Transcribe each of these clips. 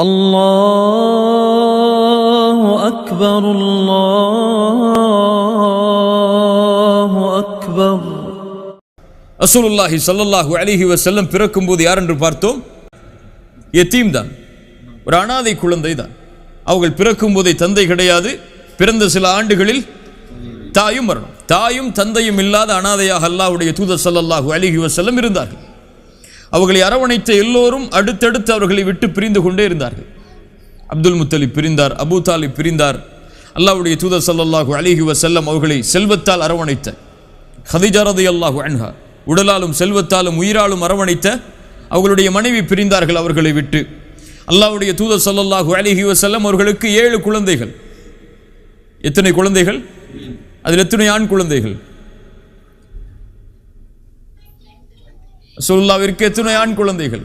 அல்லாஹு அக்பர் அல்லாஹு அக்பர். ரசூலுல்லாஹி ஸல்லல்லாஹு அலைஹி வஸல்லம் பிறக்கும்போது யார் என்று பார்த்தோம்? யதீம் தான், ஒரு அனாதை குழந்தை தான். அவர்கள் பிறக்கும் போதே தந்தை கிடையாது. பிறந்த சில ஆண்டுகளில் தாயும் மரணம். தாயும் தந்தையும் இல்லாத அனாதையாக அல்லாஹ்வுடைய தூதர் ஸல்லல்லாஹு அலைஹி வஸல்லம் இருந்தார்கள். அவர்களை அரவணைத்த எல்லோரும் அடுத்தடுத்து அவர்களை விட்டு பிரிந்து கொண்டே இருந்தார்கள். அப்துல் முத்தலிப் பிரிந்தார், அபூ தாலிப் பிரிந்தார். அல்லாஹ்வுடைய தூதர் ஸல்லல்லாஹு அலைஹி வஸல்லம் அவர்களை செல்வத்தால் அரவணைத்த ஹதீஜா ரலியல்லாஹு அன்ஹா, உடலாலும் செல்வத்தாலும் உயிராலும் அரவணைத்த அவர்களுடைய மனைவி பிரிந்தார்கள் அவர்களை விட்டு. அல்லாஹ்வுடைய தூதர் ஸல்லல்லாஹு அலைஹி வஸல்லம் அவர்களுக்கு 7 குழந்தைகள். எத்தனை குழந்தைகள்? அதில் எத்தனை ஆண் குழந்தைகள்? ரசூலுல்லாஹ்விற்கு எத்தனை ஆண் குழந்தைகள்?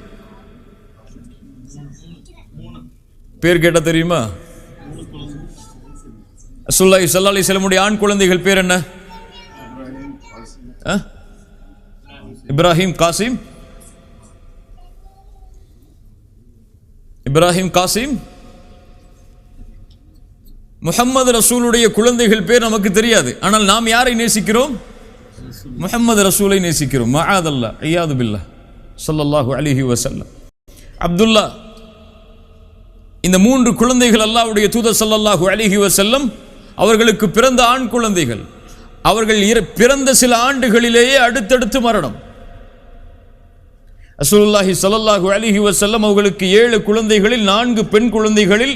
பேர் கேட்ட தெரியுமா? ரசூலுல்லாஹி ஸல்லல்லாஹு அலைஹி வஸல்லம் ஆண் குழந்தைகள் பேர் என்ன? இப்ராஹிம், காசிம், இப்ராஹிம், காசிம். முஹம்மது ரசூலுடைய குழந்தைகள் பேர் நமக்கு தெரியாது. ஆனால் நாம் யாரை நேசிக்கிறோம்? முஹம்மது ரசூலை நேசிக்கிறோம். மஆதல்லாஹ், இயாது பில்லாஹ் ஸல்லல்லாஹு அலைஹி வஸல்லம். அப்துல்லா. இந்த 3 குழந்தைகள் அல்லாஹ்வுடைய தூதர் ஸல்லல்லாஹு அலைஹி வஸல்லம் அவர்களுக்கு பிறந்த ஆண் குழந்தைகள். அவர்கள் பிறந்த சில ஆண்டுகளிலேயே அடுத்தடுத்து மரணம். ரசூலுல்லாஹி ஸல்லல்லாஹு அலைஹி வஸல்லம் அவர்களுக்கு 7 குழந்தைகளில் 4 பெண் குழந்தைகளில்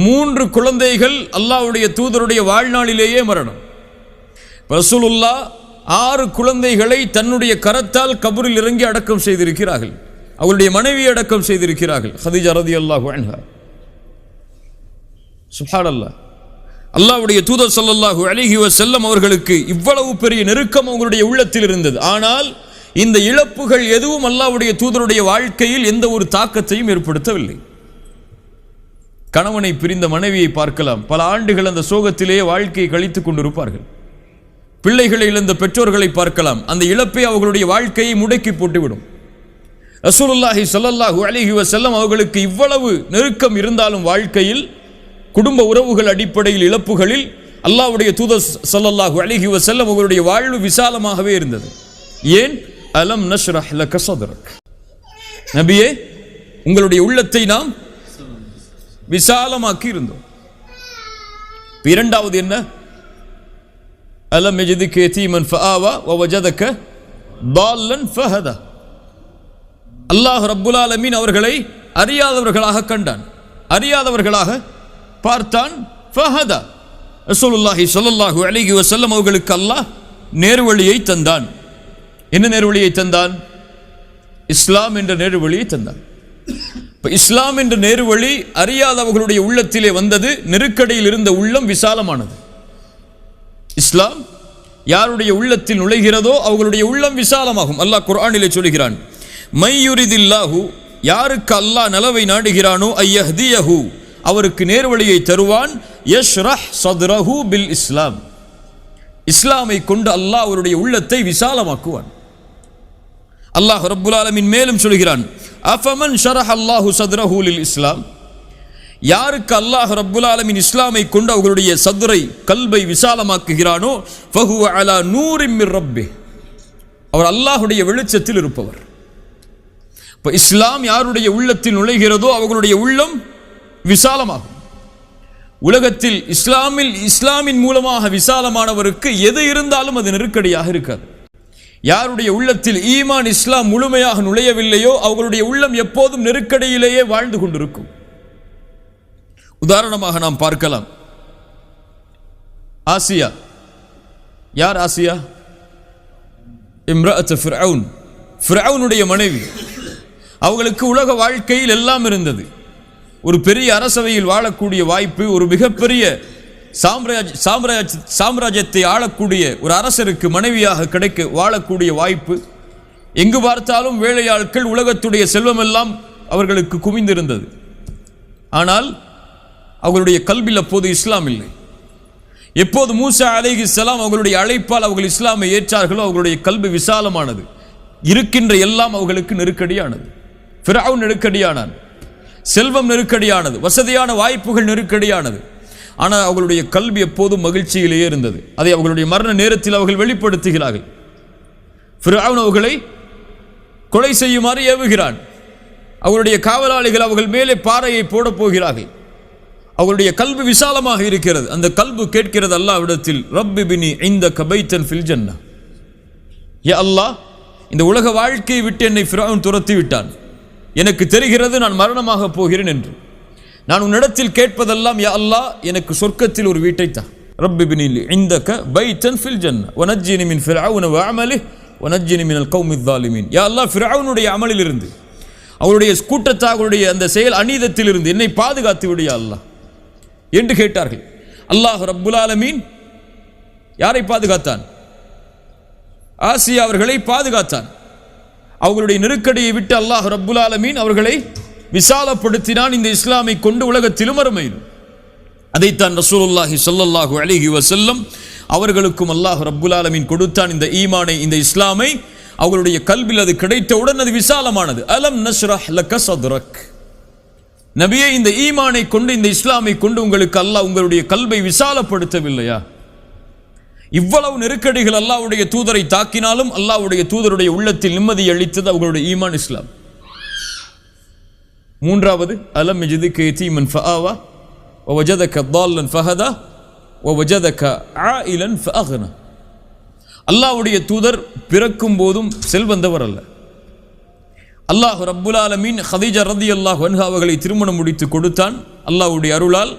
3 குழந்தைகள் அல்லாஹ்வுடைய தூதருடைய வாழ்நாளிலேயே மரணம். ரசூலுல்லாஹ் 6 குழந்தைகளை தன்னுடைய கரத்தால் கபரில் இறங்கி அடக்கம் செய்திருக்கிறார்கள். அவருடைய மனைவி அடக்கம் செய்திருக்கிறார்கள், ஹதீஜா ரலியல்லாஹு அன்ஹா. சுப்ஹானல்லாஹ். அல்லாஹ்வுடைய தூதர் ஸல்லல்லாஹு அலைஹி வஸல்லம் அவர்களுக்கு இவ்வளவு பெரிய நெருக்கம் அவங்களுடைய உள்ளத்தில் இருந்தது. ஆனால் இந்த இழப்புகள் எதுவும் அல்லாஹ்வுடைய தூதருடைய வாழ்க்கையில் எந்த ஒரு தாக்கத்தையும் ஏற்படுத்தவில்லை. கணவனை பிரிந்த மனைவியை பார்க்கலாம், பல ஆண்டுகள் அந்த சோகத்திலேயே வாழ்க்கையை கழித்துக் கொண்டிருப்பார்கள். பிள்ளைகளை இழந்த பெற்றோர்களை பார்க்கலாம், அந்த இழப்பை அவர்களுடைய வாழ்க்கையை முடக்கி போட்டுவிடும். ரசூலுல்லாஹி ஸல்லல்லாஹு அலைஹி வஸல்லம் அவர்களுக்கு இவ்வளவு நெருக்கம் இருந்தாலும் வாழ்க்கையில் குடும்ப உறவுகள் அடிப்படையில் இழப்புகளில் அல்லாஹ்வுடைய தூதர் ஸல்லல்லாஹு அலைஹி வஸல்லம் அவர்களுடைய வாழ்வு விசாலமாகவே இருந்தது. ஏன்? அலம் நஷ்ரஹ் லக ஸத்ரக், நபியே உங்களுடைய உள்ளத்தை நாம் விசாலமாக்கி இருந்தோம். இரண்டாவது என்ன? அலம் யஜிதுக யதீமன் ஃபஆவா வவஜதக ضالًا ஃபஹதா. அல்லாஹ் ரப்புல் ஆலமீன் அவர்களை அறியாதவர்களாக கண்டான், அறியாதவர்களாக பார்த்தான். ஃபஹதா. ரசூலுல்லாஹி ஸல்லல்லாஹு அலைஹி வஸல்லம் அவர்களுக்கு அல்லாஹ் நேர்வழியை தந்தான். என்ன நேர்வழியை தந்தான்? இஸ்லாம் என்ற நேர்வழியை தந்தான். இஸ்லாம் என்ற நேர்வழி அறியாதவர்களுடைய உள்ளத்திலே வந்தது. நெருக்கடியில் இருந்த உள்ளம் விசாலமானது. இஸ்லாம் யாருடைய உள்ளத்தில் நுழைகிறதோ அவர்களுடைய உள்ளம் விசாலமாகும். அல்லாஹ் குர்ஆனிலே சொல்கிறான், மை யுரிதில்லாஹு, யாருக்கு அல்லாஹ் நலவை நாடுகிறானோ, ஐயஹ்தியஹு, அவருக்கு நேர்வழியை தருவான். யஷ்ரஹ் ஸத்ரஹு பில் இஸ்லாம், இஸ்லாமை கொண்டு அல்லாஹ் அவருடைய உள்ளத்தை விசாலமாக்குவான். அல்லாஹ் ரப்புல் ஆலமீன் மேலும் சொல்கிறான், அஃபமன் ஷரஹ அல்லாஹு ஸத்ரஹு லில் இஸ்லாம், யாருக்கு அல்லாஹ் ரப்புல் ஆலமீன் இஸ்லாமை கொண்டு அவர்களுடைய சத்ரை, கல்பை விசாலமாக்குகிறானோ, ஃபஹுவ அலா நூரின் மிர் ரப்பிஹ், அவர் அல்லாஹ்வுடைய வெளிச்சத்தில் இருப்பவர். இப்போ இஸ்லாம் யாருடைய உள்ளத்தில் நுழைகிறதோ அவர்களுடைய உள்ளம் விசாலமாகும். உலகத்தில் இஸ்லாமின் மூலமாக விசாலமானவருக்கு எது இருந்தாலும் அது நெருக்கடியாக இருக்காது. யாருடைய உள்ளத்தில் ஈமான், இஸ்லாம் முழுமையாக நுழையவில்லையோ அவர்களுடைய உள்ளம் எப்போதும் நெருக்கடியிலேயே வாழ்ந்து கொண்டிருக்கும். உதாரணமாக நாம் பார்க்கலாம், ஆசியா. யார் ஆசியா? இம்ரஅத் ஃபிர்அவுன், ஃபிர்அவுனுடைய மனைவி. அவர்களுக்கு உலக வாழ்க்கையில் எல்லாம் இருந்தது. ஒரு பெரிய அரசவையில் வாழக்கூடிய வாய்ப்பு, ஒரு மிகப்பெரிய சாம்ராஜ்யத்தை ஆளக்கூடிய ஒரு அரசருக்கு மனைவியாக கிடைக்க வாழக்கூடிய வாய்ப்பு. எங்கு பார்த்தாலும் வேலையாட்கள், உலகத்துடைய செல்வமெல்லாம் அவர்களுக்கு குவிந்திருந்தது. ஆனால் அவர்களுடைய கல்பில் அப்போது இஸ்லாம் இல்லை. எப்போது மூசா அலைஹிஸ்ஸலாம் அவர்களுடைய அழைப்பால் அவர்கள் இஸ்லாமை ஏற்றார்களோ அவர்களுடைய கல்வி விசாலமானது. இருக்கின்ற எல்லாம் அவர்களுக்கு நெருக்கடியானது. ஃபிர்அவுன் நெருக்கடியானான். செல்வம் நெருக்கடியானது, வசதியான வாய்ப்புகள் நெருக்கடியானது. ஆனால் அவர்களுடைய கல்வி எப்போதும் மகிழ்ச்சியிலேயே இருந்தது. அதை அவர்களுடைய மரண நேரத்தில் அவர்கள் வெளிப்படுத்துகிறார்கள். ஃபிரௌன் அவர்களை கொலை செய்யுமாறு ஏவுகிறான். அவருடைய காவலாளிகள் அவர்கள் மேலே பாறையை போடப் போகிறார்கள். அவருடைய கல்வி விசாலமாக இருக்கிறது. அந்த கல்வி கேட்கிறது அல்லாஹ்விடத்தில், ரப்பி பினி இந்தக பைத்தன் ஃபில் ஜன்னah, யா அல்லாஹ், இந்த உலக வாழ்க்கையை விட்டு என்னை ஃபிரௌன் துரத்தி விட்டான், எனக்கு தெரிகிறது நான் மரணமாக போகிறேன் என்று. நான் உன்னிடத்தில் கேட்பதெல்லாம், யா அல்லாஹ், எனக்கு சொர்க்கத்தில் ஒரு வீட்டை தா. ரப்பி பினி இந்தக பைத்தன் ஃபில் ஜன்னah வனஜ்ஜினி மின் ஃபிரௌன வஅமலிஹி வனஜ்ஜினி மினல் கௌமில் ஸாலிமீன். யா அல்லாஹ், ஃபிரௌனுடைய அமலில் இருந்து, அவருடைய கூட்டத்தார்களுடைய அந்த செயல் அநீதத்தில் இருந்து என்னை பாதுகாத்து விடு யா அல்லாஹ் என்று கேட்டார்கள். அல்லாஹ் ரப்புல் ஆலமீன் யாரை பாதுகாத்தான்? ஆசியா அவர்களை பாதுகாத்தான். அவர்களுடைய நெருக்கடியை விட்டு அல்லாஹ் ரப்புல் ஆலமீன் அவர்களை விசாலப்படுத்தினான். இந்த இஸ்லாமை கொண்டு உலகத்திலும் மறுமையிலும். அதைத்தான் ரசூலுல்லாஹி ஸல்லல்லாஹு அலைஹி வஸல்லம் அவர்களுக்கும் அல்லாஹ் ரப்புல் ஆலமீன் கொடுத்தான். இந்த ஈமானை, இந்த இஸ்லாமை அவர்களுடைய கல்வியில் அது கிடைத்தவுடன் அது விசாலமானது. அலம் நஷ்ரஹ் லக சத்ரக், நபியே, இந்த ஈமானை கொண்டு, இந்த இஸ்லாமை கொண்டு உங்களுக்கு அல்லாஹ் உங்களுடைய கல்வை விசாலப்படுத்தவில்லையா? இவ்வளவு நெருக்கடிகள் அல்லாஹ்வுடைய தூதரை தாக்கினாலும் அல்லாஹ்வுடைய தூதருடைய உள்ளத்தில் நிம்மதி அளித்தது அவர்களுடைய ஈமான், இஸ்லாம். மூன்றாவது, அலம் யஜிதுக யதீமன் ஃபஆவா வவஜதக ضالًا ஃபஹதா வவஜதக ஆயிலன் ஃபஅக்னா. அல்லாஹ்வுடைய தூதர் பிறக்கும் போதும் செல்வந்தவர் அல்ல. அல்லாஹ் ரப்புல் ஆலமீன் ஹதீஜா ரலியல்லாஹு அன்ஹா அவர்களை திருமணம் முடித்து கொடுத்தான். அல்லாஹ்வுடைய அருளால்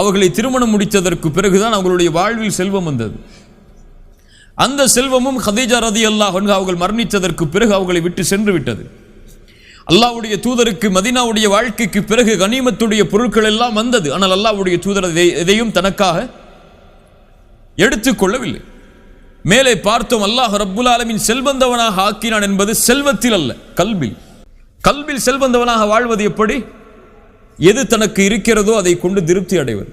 அவர்களை திருமணம் முடித்ததற்கு பிறகுதான் அவர்களுடைய வாழ்வில் செல்வம் வந்தது. அந்த செல்வமும் ஹதீஜா ரலியல்லாஹு அன்ஹா அவர்கள் மரணித்ததற்கு பிறகு அவர்களை விட்டு சென்று விட்டது. அல்லாஹ்வுடைய தூதருக்கு மதீனாவுடைய வாழ்க்கைக்கு பிறகு கனிமத்துடைய பொருட்கள் எல்லாம் வந்தது. ஆனால் அல்லாஹ்வுடைய தூதர் எதையும் தனக்காக எடுத்துக்கொள்ளவில்லை. மேலே பார்த்தோம், அல்லாஹ் ரப்புல் ஆலமீன் செல்வந்தவனாக ஆக்கினான் என்பது செல்வத்தில் அல்ல, கல்வில். கல்வில் செல்வந்தவனாக வாழ்வது எப்படி? எது தனக்கு இருக்கிறதோ அதை கொண்டு திருப்தி அடைவது.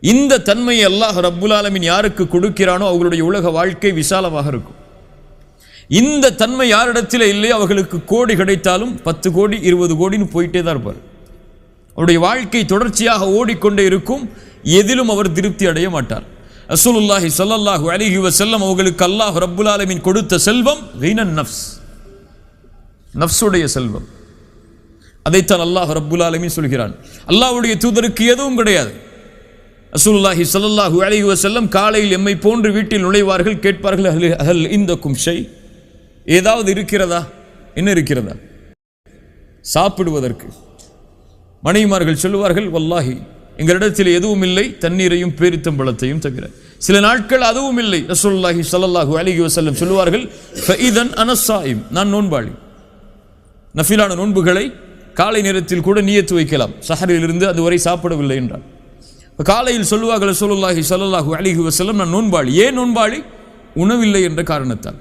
இந்த தன்மையை அல்லாஹ் ரப்புல் ஆலமீன் யாருக்கு கொடுக்கிறானோ அவர்களுடைய உலக வாழ்க்கை விசாலமாக இருக்கும். இந்த தன்மை யாரிடத்தில் இல்லையோ அவர்களுக்கு கோடி கிடைத்தாலும் 10 கோடி 20 கோடின்னு போயிட்டே தான் இருப்பார். அவருடைய வாழ்க்கை தொடர்ச்சியாக ஓடிக்கொண்டே இருக்கும். எதிலும் அவர் திருப்தி அடைய மாட்டார். ரசூலுல்லாஹி ஸல்லல்லாஹு அலைஹி வஸல்லம் அவர்களுக்கு அல்லாஹ் ரப்புல் ஆலமீன் கொடுத்த செல்வம் கீனன் நஃப்ஸ், நஃப்ஸுடைய செல்வம். அதைத்தான் அல்லாஹ் ரப்புல் ஆலமீன் சொல்கிறான். அல்லாஹ்வுடைய தூதருக்கு எதுவும் கிடையாது. ரசூலுல்லாஹி ஸல்லல்லாஹு அலைஹி வஸல்லம் காலையில் எம்மை போன்று வீட்டில் நுழைவார்கள். கேட்பார்கள், ஹல் இந்தக்கும் ஷை, ஏதாவது இருக்கிறதா? என்ன இருக்கிறதா? சாப்பிடுவதற்கு. மனைவிமார்கள் சொல்லுவார்கள், வல்லாஹி எங்களிடத்தில் எதுவும் இல்லை, தண்ணீரையும் பேரித்தம்பழத்தையும் தவிர. சில நாட்கள் அதுவும் இல்லை. ரசூலுல்லாஹி ஸல்லல்லாஹு அலைஹி வஸல்லம் சொல்லுவார்கள், ஃபஇதன் அன ஸாயிம், நான் நோன்பாளி. நஃபிலான நோன்புகளை காலை நேரத்தில் கூட நியத்து வைக்கலாம், சஹரிலிருந்து அதுவரை சாப்பிடவில்லை என்றால். காலையில் சொல்லுவார்கள் ரசூலுல்லாஹி ஸல்லல்லாஹு அலைஹி வஸல்லம், நான் நோன்பாளி. ஏன் நோன்பாளி? உணவில்லை என்ற காரணத்தால்.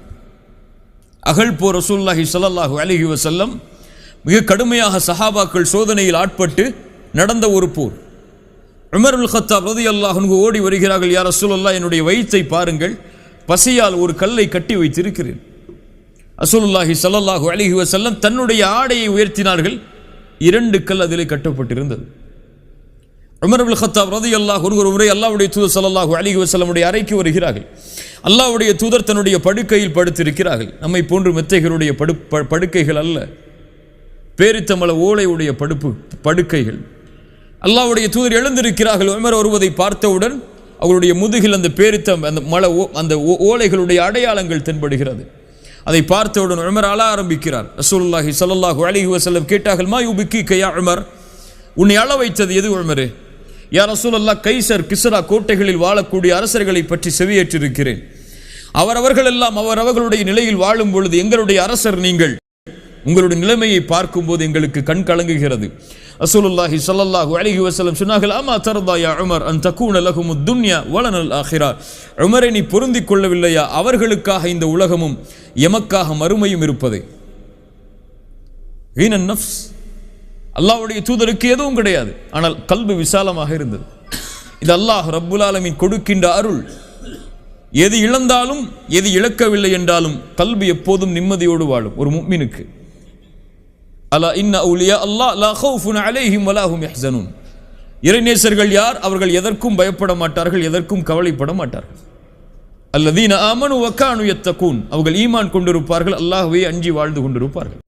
அகல் போர் ரசூலுல்லாஹி ஸல்லல்லாஹு அலைஹி வஸல்லம் மிக கடுமையாக சஹாபாக்கள் சோதனையில் ஆட்பட்டு நடந்த ஒரு போர். உமர் இப்னு கத்தாப் ரலியல்லாஹு அன்ஹு ஓடி வருகிறார்கள், யா ரசூலல்லாஹ், என்னுடைய வயிற்றை பாருங்கள், பசியால் ஒரு கல்லை கட்டி வைத்திருக்கிறேன். ரசூலுல்லாஹி ஸல்லல்லாஹு அலைஹி வஸல்லம் தன்னுடைய ஆடையை உயர்த்தினார்கள். 2 கல் அதிலே கட்டப்பட்டிருந்தது. உமர் இப்னு கத்தாப் ரலியல்லாஹு அன்ஹு ஒரு முறை அல்லாஹ்வுடைய தூதர் ஸல்லல்லாஹு அலைஹி வஸல்லமுடைய அறைக்கு வருகிறார்கள். அல்லாஹ்வுடைய தூதர் தன்னுடைய படுக்கையில் படுத்திருக்கிறார்கள். நம்மை போன்று மெத்தைகளுடைய படுக்கைகள் அல்ல, பேரித்தம்பழ ஓலையுடைய படுக்கைகள். அல்லாஹ்வுடைய தூதர் எழுந்திருக்கிறார்கள். உமர் வருவதை பார்த்தவுடன் அவருடைய முதுகில் அந்த ஓலைகளுடைய அடையாளங்கள் தென்படுகிறது. அதை பார்த்தவுடன் உமர் அழ ஆரம்பிக்கிறார். ரசூலுல்லாஹி ஸல்லல்லாஹு அலைஹி வஸல்லம் கேட்டார்கள், மா யுபிக்கிக யா உமர், உன்னை அழ வைத்தது எது உமரே? யா ரசூலல்லாஹ், கைசர் கிஸ்ரா கோட்டைகளில் வாழக்கூடிய அரசர்களை பற்றி செவியேற்றிருக்கிறேன். அவர்களெல்லாம் அவர்களுடைய நிலையில் வாழும் பொழுது எங்களுடைய அரசர் நீங்கள், உங்களுடைய நிலைமையை பார்க்கும்போது எங்களுக்கு கண் கலங்குகிறது. ரசூலுல்லாஹி ஸல்லல்லாஹு அலைஹி வஸல்லம் சொன்னார்கள், அமா தர்தா யா உமர் அன் தகூன லஹுமுத் துன்யா வலனல் ஆখিরা, உமரே, நீ பொருந்திக் கொள்ளவில்லையா அவர்களுக்காக இந்த உலகமும் எமக்காக மறுமையும் இருப்பதை? கீனன் நஃப்ஸ். அல்லாஹ்வுடைய தூதருக்கு எதுவும் கிடையாது, ஆனால் கல்வி விசாலமாக இருந்தது. இது அல்லாஹ் ரப்புல் ஆலமீன் கொடுக்கின்ற அருள். எது இழந்தாலும் எது இழக்கவில்லை என்றாலும் கல்வி எப்போதும் நிம்மதியோடு வாழும் ஒரு முஃமினுக்கு. அலா இன்ன அவுலியா அல்லாஹ் லா ஹவுஃபுன் அலைஹிம் வலா ஹும் யஹ்ஸனூன். இறைநேசர்கள் யார்? அவர்கள் எதற்கும் பயப்பட மாட்டார்கள், எதற்கும் கவலைப்பட மாட்டார்கள். அல்லதீன ஆமனு வகானு யத்தகூன், அவர்கள் ஈமான் கொண்டிருப்பார்கள், அல்லாஹ்வை அஞ்சி வாழ்ந்து கொண்டிருப்பார்கள்.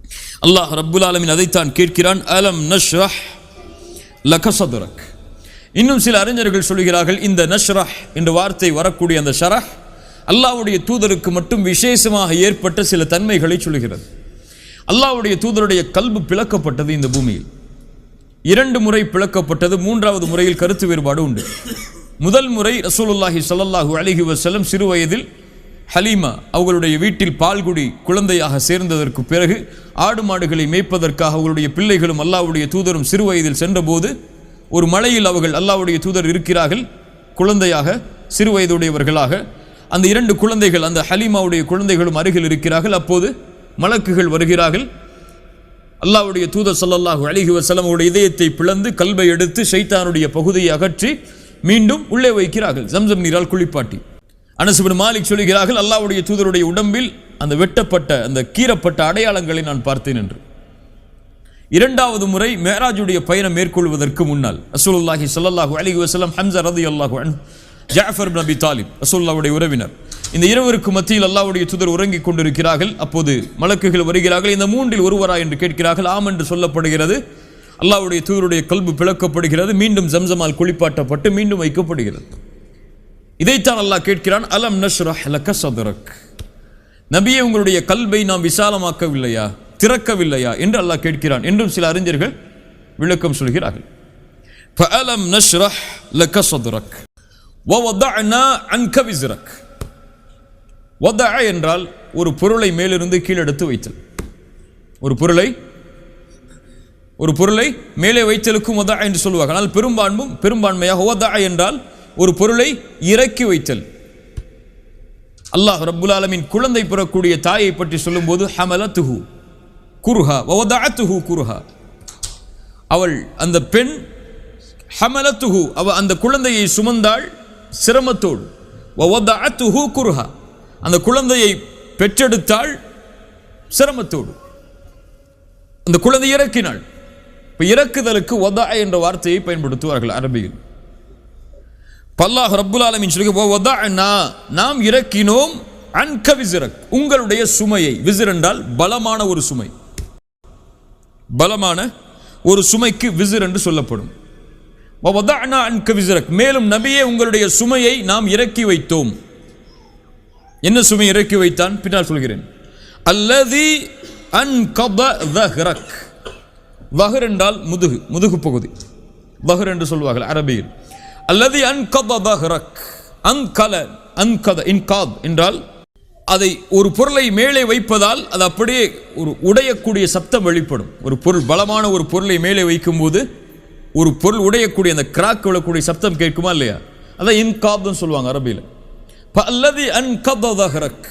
அல்லாஹ் ரப்புல் ஆலமீன் அதைத்தான் கேட்கிறான். அலம் நஷ்ரஹ் லக சத்ரக். இன்னும் சில அறிஞர்கள் சொல்கிறார்கள், இந்த நஷ்ரஹ் என்ற வார்த்தை வரக்கூடிய அந்த ஷரஹ் அல்லாஹ்வுடைய தூதருக்கு மட்டும் விசேஷமாக ஏற்பட்ட சில தன்மைகளை சொல்கிறது. அல்லாஹ்வுடைய தூதருடைய கல்பு பிளக்கப்பட்டது இந்த பூமியில். 2 முறை பிளக்கப்பட்டது. 3வது முறையில் கருத்து வேறுபாடு உண்டு. முதல் முறை ரசூலுல்லாஹி ஸல்லல்லாஹு அலைஹி வஸல்லம் சிறு வயதில் ஹலீமா அவர்களுடைய வீட்டில் பால்குடி குழந்தையாக சேர்ந்ததற்கு பிறகு ஆடு மாடுகளை மேய்ப்பதற்காக அவர்களுடைய பிள்ளைகளும் அல்லாஹ்வுடைய தூதரும் சிறு வயதில் சென்றபோது ஒரு மலையில் அவர்கள் அல்லாஹ்வுடைய தூதர் இருக்கிறார்கள், குழந்தையாக சிறு வயதுடையவர்களாக. அந்த 2 குழந்தைகள், அந்த ஹலீமாவுடைய குழந்தைகளும் அருகில் இருக்கிறார்கள். அப்போது மலக்குகள் வருகிறார்கள். அல்லாஹ்வுடைய தூதர் ஸல்லல்லாஹு அலைஹி வஸல்லம் அவருடைய இதயத்தை பிளந்து கல்பை எடுத்து ஷைத்தானுடைய பகுதியை அகற்றி மீண்டும் உள்ளே வைக்கிறார்கள், ஜம்சம் நீரால் குளிப்பாட்டி. அனஸ் இப்னு மாலிக் சொல்கிறார்கள், அல்லாஹ்வுடைய தூதருடைய உடம்பில் அந்த வெட்டப்பட்ட அந்த கீறப்பட்ட அடையாளங்களை நான் பார்த்தேன் என்று. 2வது முறை மேராஜுடைய பயணம் மேற்கொள்வதற்கு முன்னால் ரசூலுல்லாஹி ஸல்லல்லாஹு அலைஹி வஸல்லம், ஹம்ஸா ரலியல்லாஹு அன்ஹு, ஜாஃபர் இப்னு அபி தாலிப் ரசூலுல்லாஹ்வுடைய உறவினர், இந்த இருவருக்கு மத்தியில் அல்லாஹ்வுடைய தூதர் உறங்கிக் கொண்டிருக்கிறார்கள். அப்போது மலக்குகள் வருகிறார்கள். இந்த 3இல் ஒருவரா என்று கேட்கிறார்கள். ஆம் என்று சொல்லப்படுகிறது. அல்லாஹ்வுடைய தூதருடைய கல்பு பிளக்கப்படுகிறது. மீண்டும் ஜம்சமால் குளிப்பாட்டப்பட்டு மீண்டும் வைக்கப்படுகிறது. இதைத்தான் அல்லாஹ் கேட்கிறான். அலம் நஷ்ரஹ் லக சத்ரக். நபியே, உங்களுடைய கல்பை நாம் விசாலமாக்கவில்லையா, திறக்கவில்லையா என்று அல்லாஹ் கேட்கிறான் என்றும் சில அறிஞர்கள் விளக்கம் சொல்கிறார்கள். ஃபஅலம் நஷ்ரஹ் லக சத்ரக் வவதஅனா அன்க விஸ்ரக். வதஅ என்றால் ஒரு பொருளை மேலிருந்து கீழெடுத்து வைத்தல். ஒரு பொருளை மேலே வைத்தலுக்கும் வதஅ என்று சொல்வார்கள். ஆனால் பெரும்பான்மையாக வதஅ என்றால் ஒரு பொருளை இறக்கி வைத்தல். அல்லாஹ் ரப்புல் ஆலமீன் குழந்தை பெறக்கூடிய தாயை பற்றி சொல்லும்போது ஹமலத்துஹு குர்ஹா வவதஅத்துஹு குர்ஹா, அவள் அந்த பெண் ஹமலத்துஹு, அவள் அந்த குழந்தையை சுமந்தாள் சிரமத்தோடு. வவதஅத்துஹு குர்ஹா, அந்த குழந்தையை பெற்றெடுத்தாள் சிரமத்தோடு. அந்த குழந்தை இறக்கினாள். இப்போ இறக்குதலுக்கு வதஅ என்ற வார்த்தையை பயன்படுத்துவார்கள் அரபியில். அல்லாஹ் ரப்புல் ஆலமீன் சொல்லுங்க, நாம் இறக்கினோம் அன்க விஸ்ரக், உங்களுடைய சுமையை. விஸ்ர் என்றால் பலமான ஒரு சுமை. பலமான ஒரு சுமைக்கு விஸ்ர் என்று சொல்லப்படும். வதஅனா அன்க விஸ்ரக், மேலும் நபியே உங்களுடைய சுமையை நாம் இறக்கி வைத்தோம். என்ன சுமை இறக்கி வைத்தான் பின்னால் சொல்கிறேன். அல்லதி அன்கத ظஹரக். வஹர் என்றால் முதுகு பகுதி, வஹர் என்று சொல்வார்கள் அரபியில். அல்லதி அன்கத ظஹரக். அன்கத இன்காத் என்றால் அதை ஒரு பொருளை மேலே வைப்பதால் அது அப்படியே ஒரு உடையக்கூடிய சப்தம் வெளிப்படும். ஒரு பொருள், பலமான ஒரு பொருளை மேலே வைக்கும் போது ஒரு பொருள் உடையக்கூடிய அந்த கிராக் விழக்கூடிய சப்தம் கேட்குமா இல்லையா, அதான் இன்காத்னு சொல்லுவாங்க அரபியில். அல்லதி அன்கத ظஹரக்,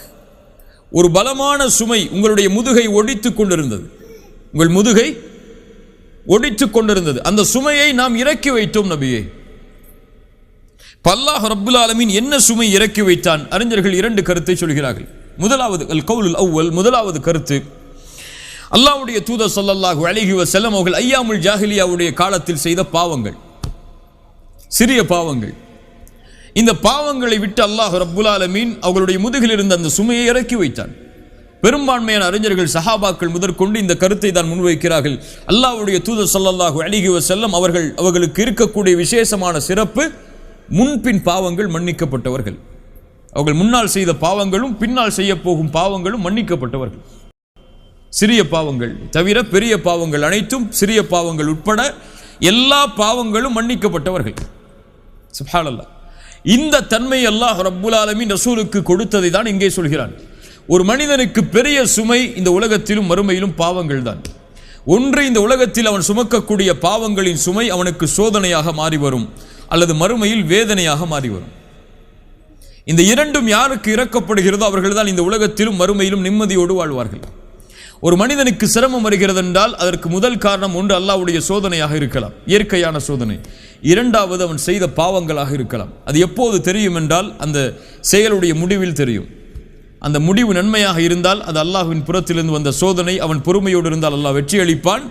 ஒரு பலமான சுமை உங்களுடைய முதுகை ஒடித்துக் கொண்டிருந்தது, உங்கள் முதுகை ஒடித்துக் கொண்டிருந்தது. அந்த சுமையை நாம் இறக்கி வைத்தோம் நபியே. அல்லாஹ் ரப்புல் ஆலமீன் என்ன சுமை இறக்கி வைத்தான்? அறிஞர்கள் 2 கருத்தை சொல்கிறார்கள். முதலாவது அல் கவுலுல் அவ்வல், முதலாவது கருத்து, அல்லாஹ்வுடைய தூதர் ஸல்லல்லாஹு அலைஹி வஸல்லம் அவர்கள் ஐயாமுல் ஜாஹிலியாவுடைய காலத்தில் செய்த பாவங்கள், சிறிய பாவங்கள். இந்த பாவங்களை விட்டு அல்லாஹ் ரப்புல் ஆலமீன் அவர்களுடைய முதுகில் இருந்த அந்த சுமையை இறக்கி வைத்தான். பெரும்பான்மையான அறிஞர்கள் சஹாபாக்கள் முதற்கொண்டு இந்த கருத்தை தான் முன்வைக்கிறார்கள். அல்லாஹ்வுடைய தூதர் ஸல்லல்லாஹு அலைஹி வஸல்லம் அவர்களுக்கு இருக்கக்கூடிய விசேஷமான சிறப்பு, முன்பின் பாவங்கள் மன்னிக்கப்பட்டவர்கள். அவர்கள் முன்னால் செய்த பாவங்களும் பின்னால் செய்ய போகும் பாவங்களும் மன்னிக்கப்பட்டவர்கள். சிறிய பாவங்கள் தவிர பெரிய பாவங்கள் அனைத்தும், சிறிய பாவங்கள் உட்பட எல்லா பாவங்களும் மன்னிக்கப்பட்டவர்கள். சுப்ஹானல்லாஹ். இந்த தன்மை அல்லாஹ் ரப்புல் ஆலமீன் ரசூலுக்கு கொடுத்ததை தான் இங்கே சொல்கிறான். ஒரு மனிதனுக்கு பெரிய சுமை இந்த உலகத்திலும் மறுமையிலும் பாவங்கள் தான். ஒன்று, இந்த உலகத்தில் அவன் சுமக்கக்கூடிய பாவங்களின் சுமை அவனுக்கு சோதனையாக மாறி வரும், அல்லது மறுமையில் வேதனையாக மாறி வரும். இந்த இரண்டும் யாருக்கு இறக்கப்படுகிறதோ அவர்கள் தான் இந்த உலகத்திலும் மறுமையிலும் நிம்மதியோடு வாழ்வார்கள். ஒரு மனிதனுக்கு சிரமம் வருகிறது என்றால் அதற்கு முதல் காரணம் ஒன்று அல்லாஹ்வுடைய சோதனையாக இருக்கலாம், இயற்கையான சோதனை. இரண்டாவது அவன் செய்த பாவங்களாக இருக்கலாம். அது எப்போது தெரியும் என்றால் அந்த செயலுடைய முடிவில் தெரியும். அந்த முடிவு நன்மையாக இருந்தால் அது அல்லாஹ்வின் புறத்திலிருந்து வந்த சோதனை, அவன் பொறுமையோடு இருந்தால் அல்லாஹ் வெற்றி அளிப்பான்.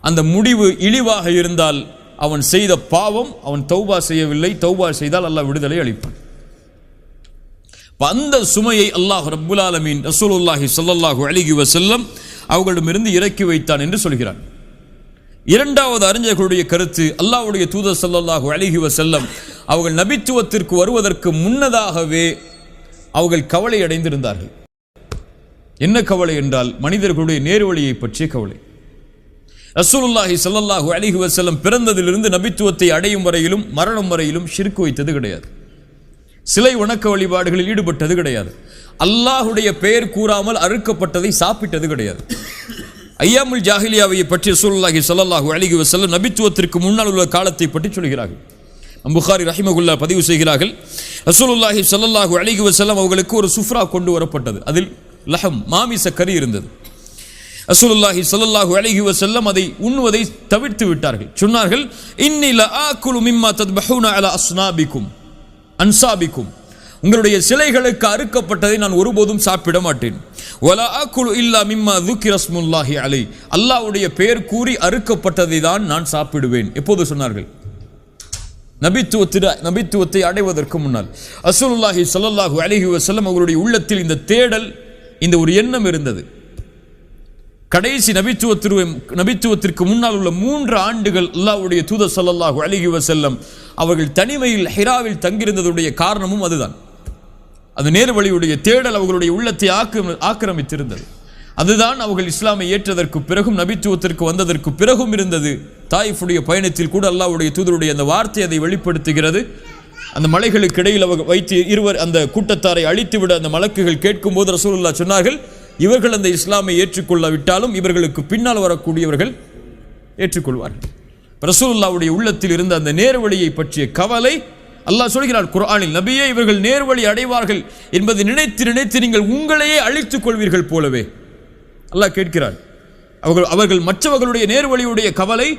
அந்த முடிவு இழிவாக இருந்தால் அவன் செய்த பாவம், அவன் தௌபா செய்யவில்லை, தௌபா செய்தால் அல்லாஹ் விடுதலை அளிப்பான். அந்த சுமையை அல்லாஹ் ரப்புல் ஆலமீன் ரசூலுல்லாஹி ஸல்லல்லாஹு அலைஹி வஸல்லம் அவர்களிடமிருந்து இறக்கி வைத்தான் என்று சொல்கிறான். இரண்டாவது அறிஞர்களுடைய கருத்து, அல்லாஹ்வுடைய தூதர் ஸல்லல்லாஹு அலைஹி வஸல்லம் அவர்கள் நபித்துவத்திற்கு வருவதற்கு முன்னதாகவே அவர்கள் கவலை அடைந்திருந்தார்கள். என்ன கவலை என்றால் மனிதர்களுடைய நேர்வழியை பற்றிய கவலை. ரசூலுல்லாஹி ஸல்லல்லாஹு அலைஹி வஸல்லம் பிறந்ததிலிருந்து நபித்துவத்தை அடையும் வரையிலும் மரணம் வரையிலும் ஷிர்க் வைத்தது கிடையாது, சிலை வணக்க வழிபாடுகளில் ஈடுபட்டது கிடையாது, அல்லாஹுடைய பெயர் கூறாமல் அறுக்கப்பட்டதை சாப்பிட்டது கிடையாது. ஐயாமுல் ஜாஹிலியாவை பற்றி ரசூலுல்லாஹி ஸல்லல்லாஹு அலைஹி வஸல்லம் நபித்துவத்திற்கு முன்னால் உள்ள காலத்தை பற்றி சொல்கிறார்கள். புகாரி ரஹிமகுல்லா பதிவு செய்கிறார்கள், ரசூலுல்லாஹி ஸல்லல்லாஹு அலைஹி வஸல்லம் அவர்களுக்கு ஒரு சுஃப்ரா கொண்டு வரப்பட்டது. அதில் லஹம் மாமிச கறி இருந்தது. ரசூலுல்லாஹி ஸல்லல்லாஹு அலைஹி வஸல்லம் அதை உண்ணுவதை தவிர்த்து விட்டார்கள். சொன்னார்கள், இன்னி லஆகுலு மிம்மா தத்பஹூன அலா அஸ்னாபிக்கும் அன்சாபிக்கும், உங்களுடைய சிலைகளுக்கு அறுக்கப்பட்டதை நான் ஒருபோதும் சாப்பிட மாட்டேன். வலா ஆகுலு இல்லா மிம்மா ذுக்கிர ஸ்முல்லாஹி அலை, அல்லாஹ்வுடைய பெயர் கூறி அறுக்கப்பட்டதை தான் நான் சாப்பிடுவேன். எப்போது சொன்னார்கள்? நபித்துவத்தை அடைவதற்கு முன்னால். ரசூலுல்லாஹி ஸல்லல்லாஹு அலைஹி வஸல்லம் அவர்களுடைய உள்ளத்தில் இந்த தேடல், இந்த ஒரு எண்ணம் இருந்தது. கடைசி நபித்துவத்திற்கு முன்னால் உள்ள 3 ஆண்டுகள் அல்லாஹ்வுடைய தூதர் ஸல்லல்லாஹு அலைஹி வஸல்லம் அவர்கள் தனிமையில் ஹிராவில் தங்கியிருந்ததுடைய காரணமும் அதுதான். அது நேர்வழியுடைய தேடல் அவர்களுடைய உள்ளத்தை ஆக்கிரமித்திருந்தது. அதுதான் அவர்கள் இஸ்லாமை ஏற்றதற்கு பிறகும் நபித்துவத்திற்கு வந்ததற்கு பிறகும் இருந்தது. தாயிஃபுடைய பயணத்தில் கூட அல்லாஹ்வுடைய தூதருடைய அந்த வார்த்தை அதை வெளிப்படுத்துகிறது. அந்த மலைகளுக்கு இடையில் அவர் வைத்து இருவர் அந்த கூட்டத்தாரை அழித்துவிட அந்த மலக்குகள் கேட்கும் போது ரசூலுல்லாஹ் சொன்னார்கள், இவர்கள் அந்த இஸ்லாமை ஏற்றுக்கொள்ளவிட்டாலும் இவர்களுக்கு பின்னால் வரக்கூடியவர்கள் ஏற்றுக்கொள்வார்கள். ரசூலுல்லாஹ்வுடைய உள்ளத்தில் இருந்த அந்த நேர்வழியை பற்றிய கவலை அல்லாஹ் சொல்கிறார் குர்ஆனில், நபியே இவர்கள் நேர்வழி அடைவார்கள் என்பதை நினைத்து நினைத்து நீங்கள் உங்களையே அழித்துக் கொள்வீர்கள் போலவே. அல்லாஹ் கேட்கிறார், அவர்கள் மற்றவர்களுடைய நேர்வழியுடைய கவலை